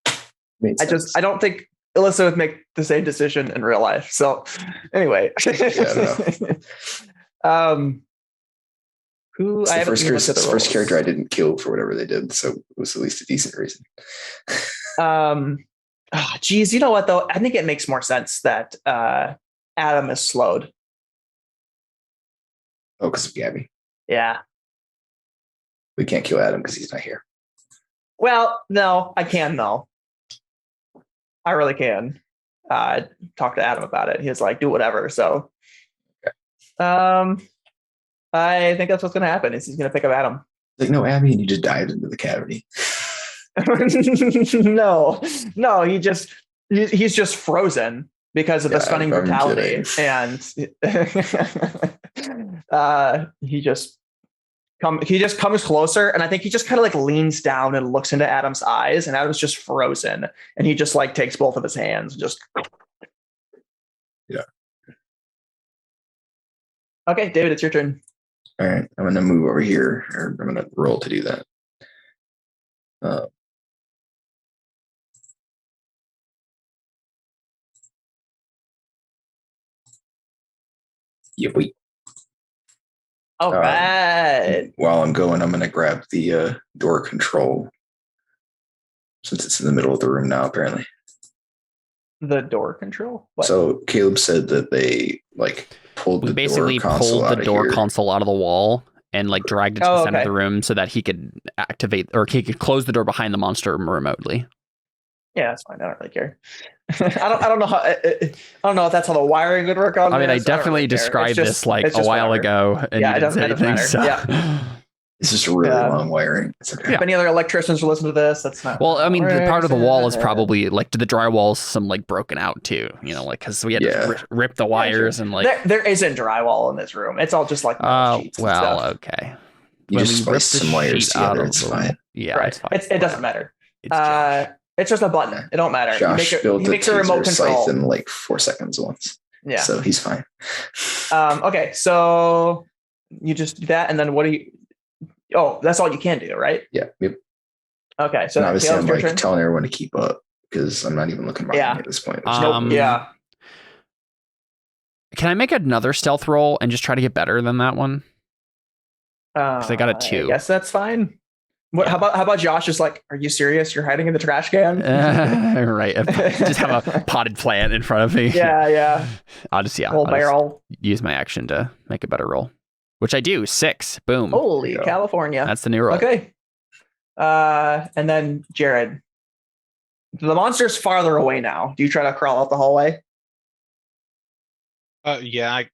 S2: I don't think Alyssa would make the same decision in real life. So anyway, who
S3: it's the first character I didn't kill for whatever they did, so it was at least a decent reason.
S2: Geez, you know what though? I think it makes more sense that Adam is slowed.
S3: Oh, because of Gabby.
S2: Yeah.
S3: We can't kill Adam because he's not here.
S2: Well, no, I can though. I really can. Talk to Adam about it. He's like, do whatever. So, okay. I think that's what's going to happen. Is he's going to pick up Adam?
S3: Like, no, Abby, and he just dives into the cavity.
S2: No, he's just frozen because of the stunning brutality, and he just comes closer, and I think he just kind of like leans down and looks into Adam's eyes, and Adam's just frozen, and he just like takes both of his hands and just.
S3: Yeah.
S2: Okay, David, it's your turn.
S3: All right, I'm going to move over here, or I'm going to roll to do that. Yep.
S2: All right.
S3: While I'm going, I'm going to grab the door control, since it's in the middle of the room now, apparently.
S2: The door control?
S3: What? So Caleb said that they pulled the
S1: door console out of the wall and dragged it to the center of the room so that he could activate, or he could close the door behind the monster remotely.
S2: Yeah, that's fine. I don't really care. I don't know if that's how the wiring would work on.
S1: I mean, I definitely described this a while ago, and you didn't say anything. So.
S3: Yeah. It's just a really long wiring. It's okay.
S2: If any other electricians will listen to this, that's not.
S1: Well, I mean, part of the wall is probably to the drywall, some broken out too. Because we had to rip the wires and
S2: There isn't drywall in this room. It's all just sheets.
S1: Well, okay.
S3: You just splice some wires together. It's fine.
S1: Yeah,
S2: right. It doesn't matter. It's just a button. It don't matter.
S3: Josh built a
S2: remote control
S3: in 4 seconds once.
S2: Yeah.
S3: So he's fine.
S2: Okay, so you just do that, and then what do you? Oh, that's all you can do, right?
S3: Yeah. Yep.
S2: Okay, so
S3: obviously I'm telling everyone to keep up because I'm not even looking behind me at this point.
S2: Yeah.
S1: Can I make another stealth roll and just try to get better than that one? Because I got a 2.
S2: I guess that's fine. What? How about Josh is are you serious? You're hiding in the trash can?
S1: Right. Just have a potted plant in front of me.
S2: Yeah.
S1: I'll just
S2: barrel.
S1: Use my action to make a better roll, which I do. 6. Boom.
S2: Holy California.
S1: That's the new roll.
S2: Okay. And then Jared, the monster's farther away now. Do you try to crawl out the hallway?
S4: Yeah, I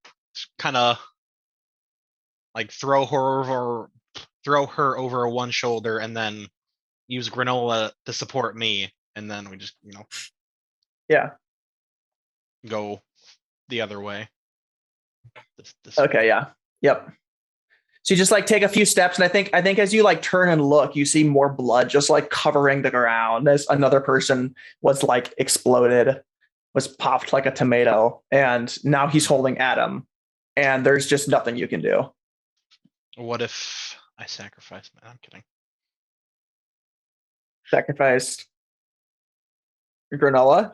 S4: kind of throw her over one shoulder and then use Granola to support me, and then we just go the other way.
S2: Okay, yeah. Yep. So you just take a few steps, and I think as you turn and look, you see more blood just covering the ground as another person was exploded, was popped like a tomato, and now he's holding Adam, and there's just nothing you can do.
S4: What if I sacrifice? I'm kidding.
S2: Sacrificed your Granola?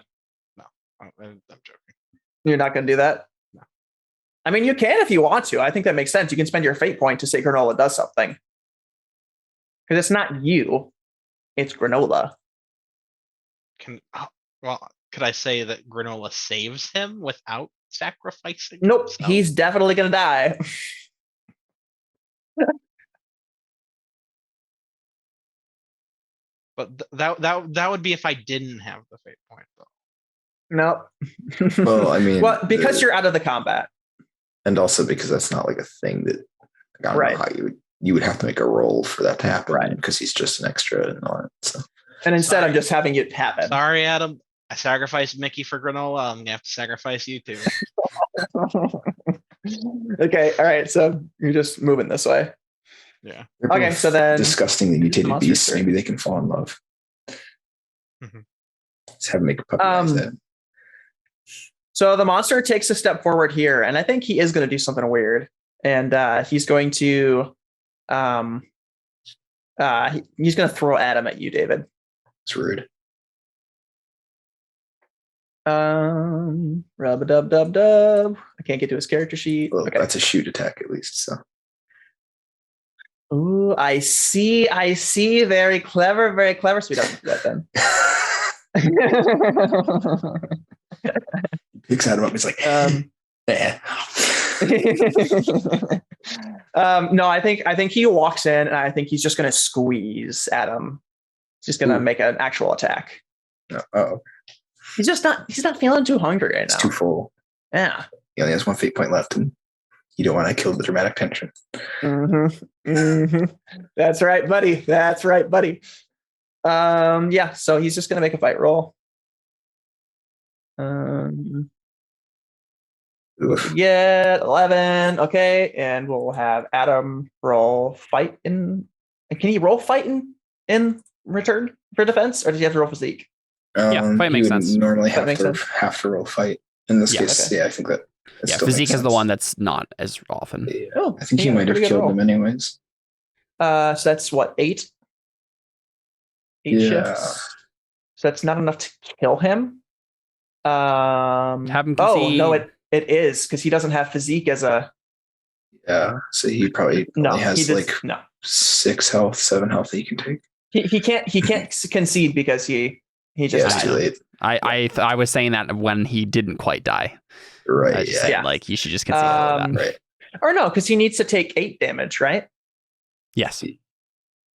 S4: No, I'm joking.
S2: You're not going to do that?
S4: No.
S2: I mean, you can if you want to. I think that makes sense. You can spend your fate point to say Granola does something. Because it's not you. It's Granola.
S4: Could I say that Granola saves him without sacrificing
S2: Nope.
S4: himself?
S2: He's definitely going to die.
S4: But that would be if I didn't have the fate point, though.
S2: Nope.
S3: Well, I mean,
S2: because you're out of the combat,
S3: and also because that's not a thing that I don't know how you would have to make a roll for that to happen because he's just an extra and all that. So.
S2: And instead, I'm just having it happen.
S4: Sorry, Adam. I sacrificed Mickey for granola. I'm gonna have to sacrifice you too.
S2: Okay. All right. So you're just moving this way.
S4: Yeah.
S2: Okay. So then,
S3: disgustingly mutated beasts. Maybe they can fall in love. Just have him make a puppy eyes then.
S2: So the monster takes a step forward here, and I think he is going to do something weird. And he's going to, he's going to throw Adam at you, David.
S3: It's rude.
S2: Rub-a-dub-dub-dub. I can't get to his character sheet.
S3: Well, that's a shoot attack at least. So.
S2: Ooh, I see. Very clever. So he doesn't do that then.
S3: He picks Adam up. He's like,
S2: no, I think he walks in, and I think he's just going to squeeze Adam. He's just going to make an actual attack.
S3: Oh.
S2: He's not feeling too hungry right now.
S3: It's too full.
S2: Yeah.
S3: He only has 1 fate point left, and you don't want to kill the dramatic tension.
S2: That's right, buddy. Yeah. So he's just going to make a fight roll. Yeah, 11. Okay, and we'll have Adam roll fight in. Can he roll fight in return for defense, or does he have to roll physique?
S1: Fight makes sense.
S3: Normally have to roll fight. In this case, okay. I think that.
S1: Physique is the one that's not as often.
S3: Yeah. I think he might have killed him anyways.
S2: So that's what, 8? 8 shifts. So that's not enough to kill him.
S1: Have him concede.
S2: No, it is because he doesn't have physique as a.
S3: Yeah, so he probably has 6 health, 7 health that he can take.
S2: He can't concede because he just
S3: too late.
S1: I was saying that when he didn't quite die.
S3: Right.
S1: Saying, like you should just concede all that.
S3: Right.
S2: Or no, because he needs to take 8 damage, right?
S1: Yes.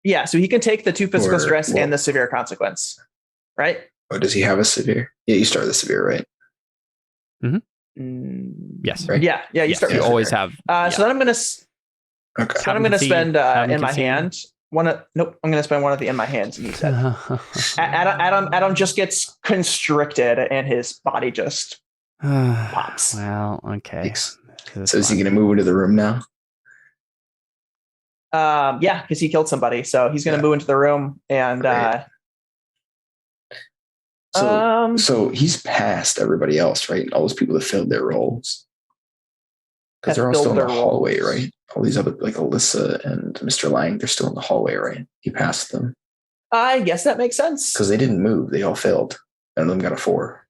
S2: Yeah, so he can take the 2 physical stress and the severe consequence, right?
S3: Oh, does he have a severe? Yeah, you start with the severe, right?
S1: Yes.
S2: Right? Yeah. You start.
S1: You always have.
S2: So then I'm gonna.
S3: Okay.
S2: So I'm gonna spend in my hand. I'm gonna spend one of the in my hands. And Adam just gets constricted, and his body just pops.
S1: Well, okay.
S3: So is he gonna move into the room now?
S2: Yeah, because he killed somebody, so he's gonna move into the room and.
S3: So he's past everybody else, right? All those people that filled their roles. Because they're all still in the hallway, right? All these other, like Alyssa and Mr. Lang, they're still in the hallway, right? He passed them.
S2: I guess that makes sense.
S3: Because they didn't move. They all failed. None of them got a 4.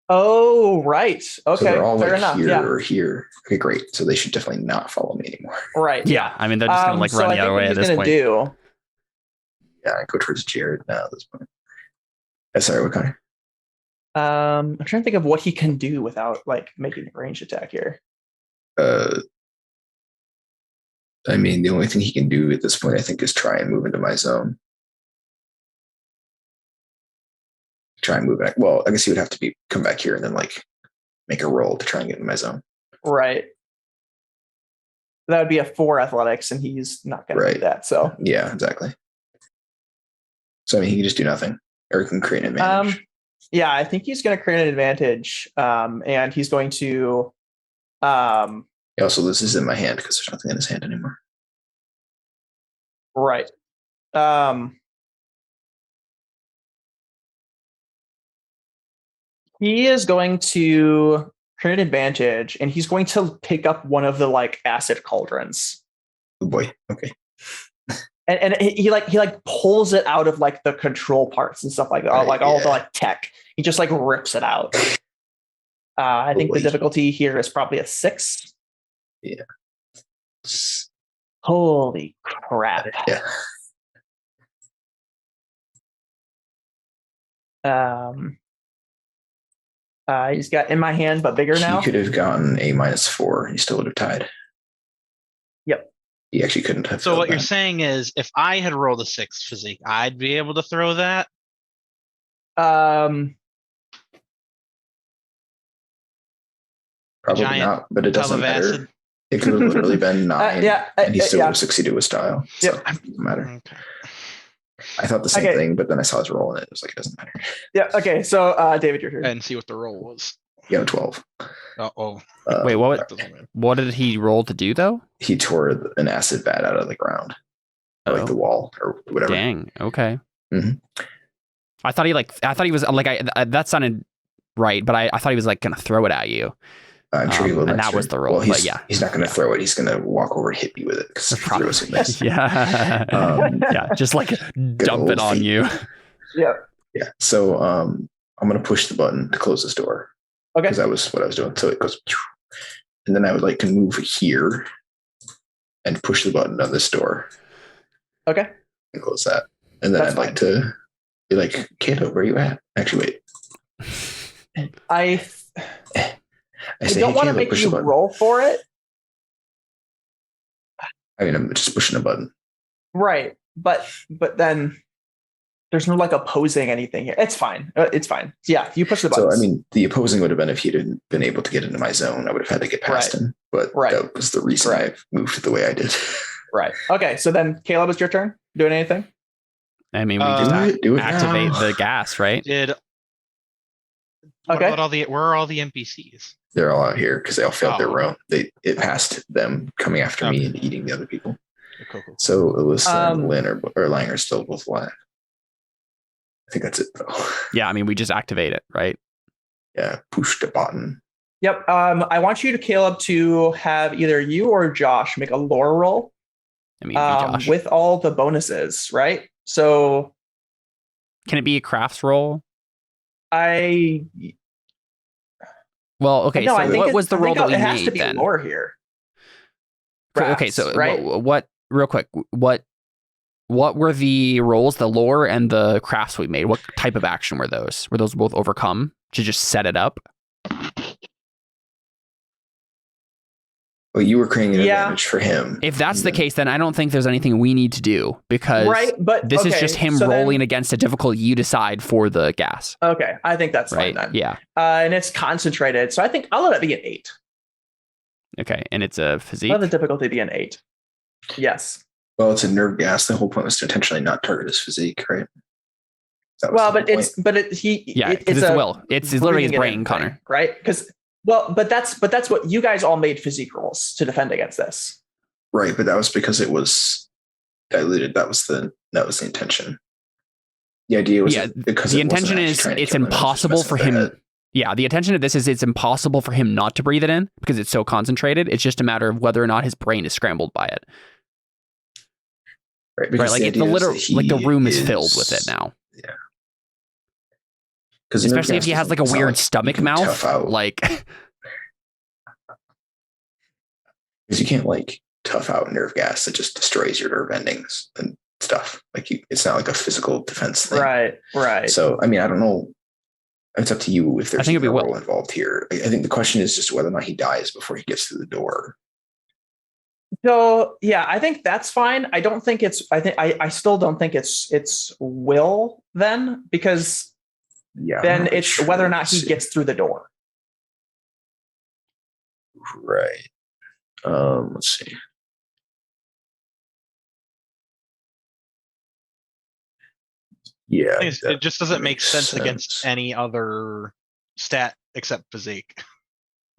S2: Oh, right. Okay.
S3: So they're all
S2: fair enough.
S3: Here or here. Okay, great. So they should definitely not follow me anymore.
S2: Right.
S1: Yeah. I mean, they're just going to run the other way at this point.
S3: Yeah, I go towards Jared now at this point. Sorry, what kind?
S2: I'm trying to think of what he can do without making a ranged attack here.
S3: I mean, the only thing he can do at this point, I think, is try and move into my zone. Try and move back. Well, I guess he would have to come back here and then make a roll to try and get in my zone.
S2: Right. That would be a 4 athletics, and he's not going to do that. So
S3: yeah, exactly. So I mean, he can just do nothing. Or he can create an advantage.
S2: Yeah, I think he's going to create an advantage, and he's going to.
S3: Also, this is in my hand because there's nothing in his hand anymore.
S2: Right. He is going to create an advantage, and he's going to pick up one of the acid cauldrons.
S3: Oh boy. Okay.
S2: And he pulls it out of the control parts and stuff like that, all the tech. He just rips it out. I think the difficulty here is probably a 6.
S3: Yeah.
S2: Holy crap.
S3: Yeah.
S2: He's got in my hand, but bigger now.
S3: He could have gotten a -4. He still would have tied.
S2: Yep.
S3: He actually couldn't have.
S4: So what you're saying is, if I had rolled a 6 physique, I'd be able to throw that.
S3: Probably not, but it doesn't matter. It could have literally been 9, and he still would have succeeded with style. So
S2: Yep.
S3: it doesn't matter.
S4: Okay.
S3: I thought the same thing, but then I saw his roll, and it was like, it doesn't matter.
S2: Yeah. Okay. So, David, you're here.
S4: And see what the roll was.
S3: Yeah, 12.
S1: Wait, what did he roll to do though?
S3: He tore an acid bat out of the ground, or like the wall, or whatever.
S1: Dang. Okay.
S3: Mm-hmm.
S1: I thought he was like, that sounded right, but I thought he was like gonna throw it at you.
S3: I'm sure he will.
S1: And that was the roll.
S3: Well, he's not going to throw it. He's going to walk over and hit you with it because he throws it.
S1: Yeah, just like dump it on you.
S2: Yeah.
S3: Yeah. So I'm going to push the button to close this door.
S2: Okay.
S3: Because that was what I was doing. So it goes, and then I would like to move here and push the button on this door.
S2: Okay.
S3: And close that. And then I'd like to be like, Kato, where are you at? Actually, wait.
S2: I don't want to make you roll for it.
S3: I mean, I'm just pushing a button.
S2: Right. But then there's no like opposing anything here. It's fine. It's fine. Yeah, you push the button.
S3: So, I mean, the opposing would have been if he hadn't been able to get into my zone. I would have had to get past him. But that was the reason I moved the way I did.
S2: Right. Okay. So then, Caleb, it's your turn. Doing anything?
S1: I mean, we just activate the gas, right?
S2: Okay.
S4: Where are all the NPCs?
S3: They're all out here because they all failed their round. It passed them coming after me and eating the other people.
S4: Cool.
S3: So Alyssa and Lynn or Lang are still both alive. I think that's it though.
S1: Yeah, I mean, we just activate it, right?
S3: Yeah, push the button.
S2: Yep. I want you, Caleb, to have either you or Josh make a lore roll.
S1: I mean, Josh.
S2: With all the bonuses, right? So,
S1: can it be a crafts roll?
S2: Well,
S1: okay. No, so what was the roll that we made? It has to be
S2: then? Lore here.
S1: Crafts, okay, so right? What? Real quick, what were the rolls, the lore and the crafts we made? What type of action were those? Were those both overcome to just set it up?
S3: Well, you were creating an advantage for him.
S1: If that's the case, then I don't think there's anything we need to do because this is just him rolling against a difficult you decide for the gas.
S2: Okay, I think that's fine then.
S1: Yeah.
S2: And it's concentrated. So I think I'll let it be an 8.
S1: Okay, and it's a physique?
S2: Let the difficulty be an 8. Yes.
S3: Well, it's a nerve gas. The whole point was to intentionally not target his physique, right?
S1: It's will. It's literally his brain, Connor.
S2: Right? But that's what you guys all made physique rolls to defend against this.
S3: Right, but that was because it was diluted. That was the intention. The idea was because
S1: the intention is it's impossible for him. Yeah, the intention of this is it's impossible for him not to breathe it in because it's so concentrated. It's just a matter of whether or not his brain is scrambled by it.
S3: Right,
S1: like it's the room is filled with it now.
S3: Yeah.
S1: Especially if he has like a weird stomach mouth, like
S3: because you can't like tough out nerve gas that just destroys your nerve endings and stuff. Like it's not like a physical defense thing,
S2: right.
S3: So I mean, I don't know. It's up to you if there's a role involved here. I think the question is just whether or not he dies before he gets through the door.
S2: So yeah, I think that's fine. I don't think it's. I still don't think it's will then because. Yeah, then it's sure. Whether or not he gets through the door.
S3: Right. Let's see. Yeah.
S4: It just doesn't make sense against any other stat except physique.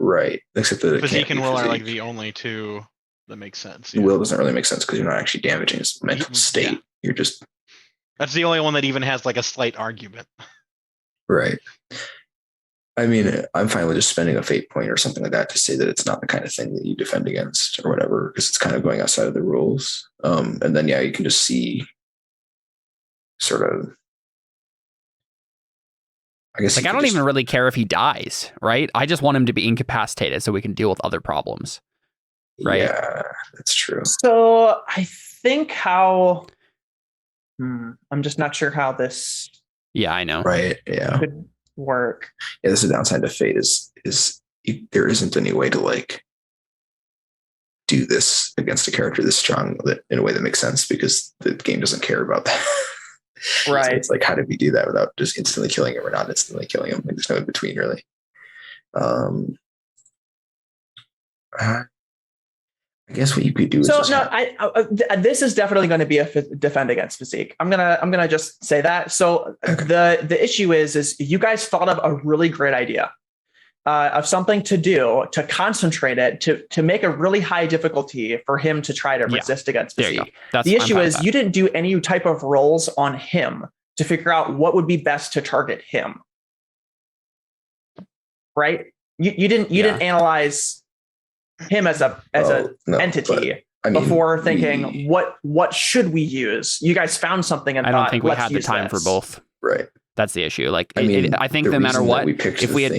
S3: Right. Except that
S4: physique and will are like the only two that make sense.
S3: Yeah. Will doesn't really make sense because you're not actually damaging his mental state. Yeah. You're just.
S4: That's the only one that even has like a slight argument.
S3: Right. I mean, I'm fine with just spending a fate point or something like that to say that it's not the kind of thing that you defend against or whatever, because it's kind of going outside of the rules. And then, you can just see sort of, I guess.
S1: Like, I don't even really care if he dies, right? I just want him to be incapacitated so we can deal with other problems. Right.
S3: Yeah, that's true.
S2: So I think I'm just not sure how this.
S1: Yeah, I know.
S3: Right. Yeah.
S2: Could work.
S3: Yeah, this is the downside of fate is there isn't any way to like do this against a character this strong in a way that makes sense because the game doesn't care about that.
S2: Right.
S3: So it's like, how did we do that without just instantly killing him or not instantly killing him? Like, there's no in between really. I guess what you could do is
S2: this is definitely going to be a defend against physique. I'm gonna just say that. So the issue is you guys thought of a really great idea of something to do to concentrate it to make a really high difficulty for him to try to resist against physique. The issue is you didn't do any type of rolls on him to figure out what would be best to target him. Right? You didn't analyze him as an entity before thinking what should we use. You guys found something and
S1: I don't think we had the time for both.
S3: Right.
S1: That's the issue. Like I think no matter what, if we had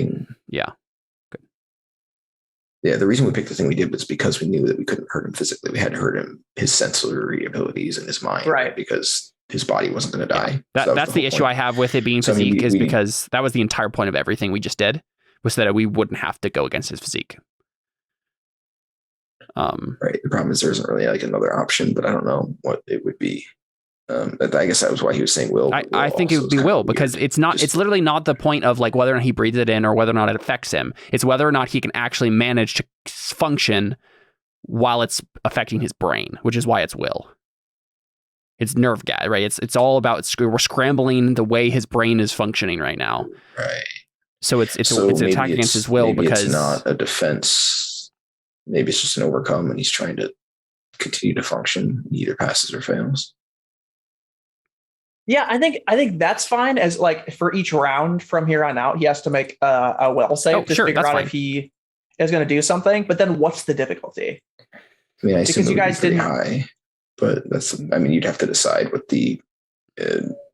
S3: the reason we picked the thing we did was because we knew that we couldn't hurt him physically. We had to hurt him his sensory abilities and his mind,
S2: right?
S3: Because his body wasn't going to die.
S1: That's the issue I have with it being physique, because that was the entire point of everything we just did, was that we wouldn't have to go against his physique.
S3: Right. The problem is there isn't really like another option, but I don't know what it would be. I guess that was why he was saying will.
S1: I think it would be will, because it's not. It's literally not the point of like whether or not he breathes it in or whether or not it affects him. It's whether or not he can actually manage to function while it's affecting his brain, which is why it's will. It's nerve gas, right? It's all about we're scrambling the way his brain is functioning right now.
S3: Right.
S1: So it's an attack against his will, because
S3: it's not a defense. Maybe it's just an overcome, and he's trying to continue to function. He either passes or fails.
S2: Yeah, I think that's fine. As like for each round from here on out, he has to make a will save to figure out if he is going to do something. But then, what's the difficulty?
S3: I mean, I assume you guys didn't high, but you'd have to decide what the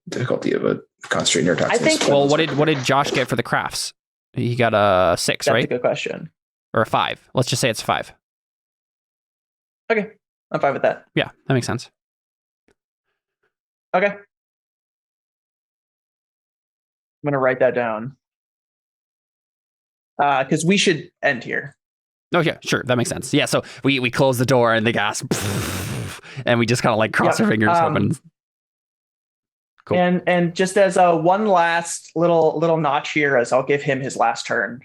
S3: difficulty of a concentrated neurotoxin.
S2: I think.
S1: Well, what did Josh get for the crafts? He got a 6, right?
S2: That's a good question.
S1: Or a 5. Let's just say it's 5.
S2: Okay, I'm fine with that.
S1: Yeah, that makes sense.
S2: Okay. I'm going to write that down. Because we should end here.
S1: Oh, yeah, sure. That makes sense. Yeah, so we close the door and the gas, and we just kind of like cross our fingers open.
S2: Cool. And just as one last little notch here, as I'll give him his last turn.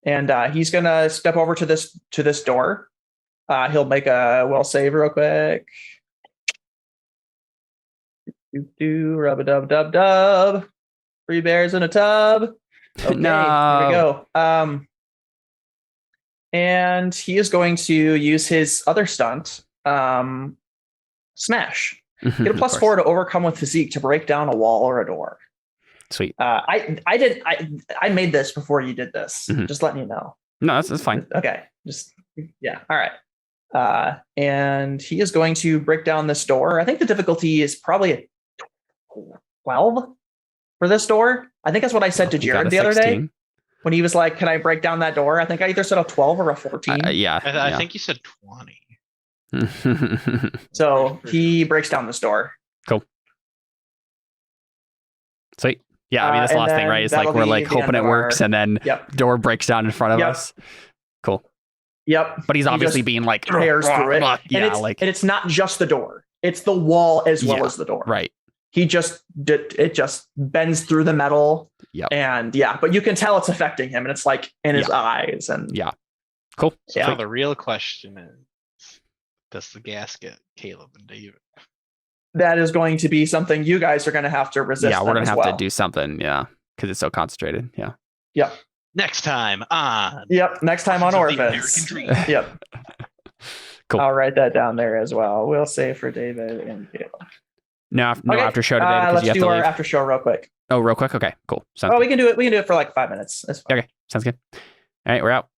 S2: And he's going to step over to this door. He'll make a will save real quick. Rub-a-dub-dub-dub. 3 bears in a tub. Okay,
S1: no.
S2: Here we go. And he is going to use his other stunt, Smash. Get a +4 to overcome with physique to break down a wall or a door.
S1: Sweet.
S2: I made this before you did this. Just letting you know.
S1: No, that's fine.
S2: Okay. All right. And he is going to break down this door. I think the difficulty is probably a 12 for this door. I think that's what I said to Jared the other day when he was like, "Can I break down that door?" I think I either said a 12 or a 14.
S4: I think you said 20.
S2: So he breaks down this door.
S1: Cool. Sweet. Yeah, I mean, that's the last thing, right? It's like we're like hoping it works, and then door breaks down in front of us. Cool.
S2: Yep.
S1: But he's obviously being like
S2: tears through it.
S1: Yeah,
S2: and it's not just the door; it's the wall as well as the door.
S1: Right.
S2: He just bends through the metal.
S1: Yep.
S2: And but you can tell it's affecting him, and it's like in his eyes. And
S1: cool.
S2: Yeah.
S4: So the real question is, does the gas get Caleb and David?
S2: That is going to be something you guys are going to have to resist.
S1: Yeah, we're going to have to do something. Yeah, because it's so concentrated. Yeah.
S2: Yep.
S4: Next time on.
S2: Yep. Next time on Orphans. Yep.
S1: Cool.
S2: I'll write that down there as well. We'll save for David and Caleb.
S1: No, after show today.
S2: Let's do our after show real quick.
S1: Oh, real quick. Okay, cool. Sounds
S2: good. We can do it. We can do it for like 5 minutes. That's fine.
S1: Okay, sounds good. All right, we're out.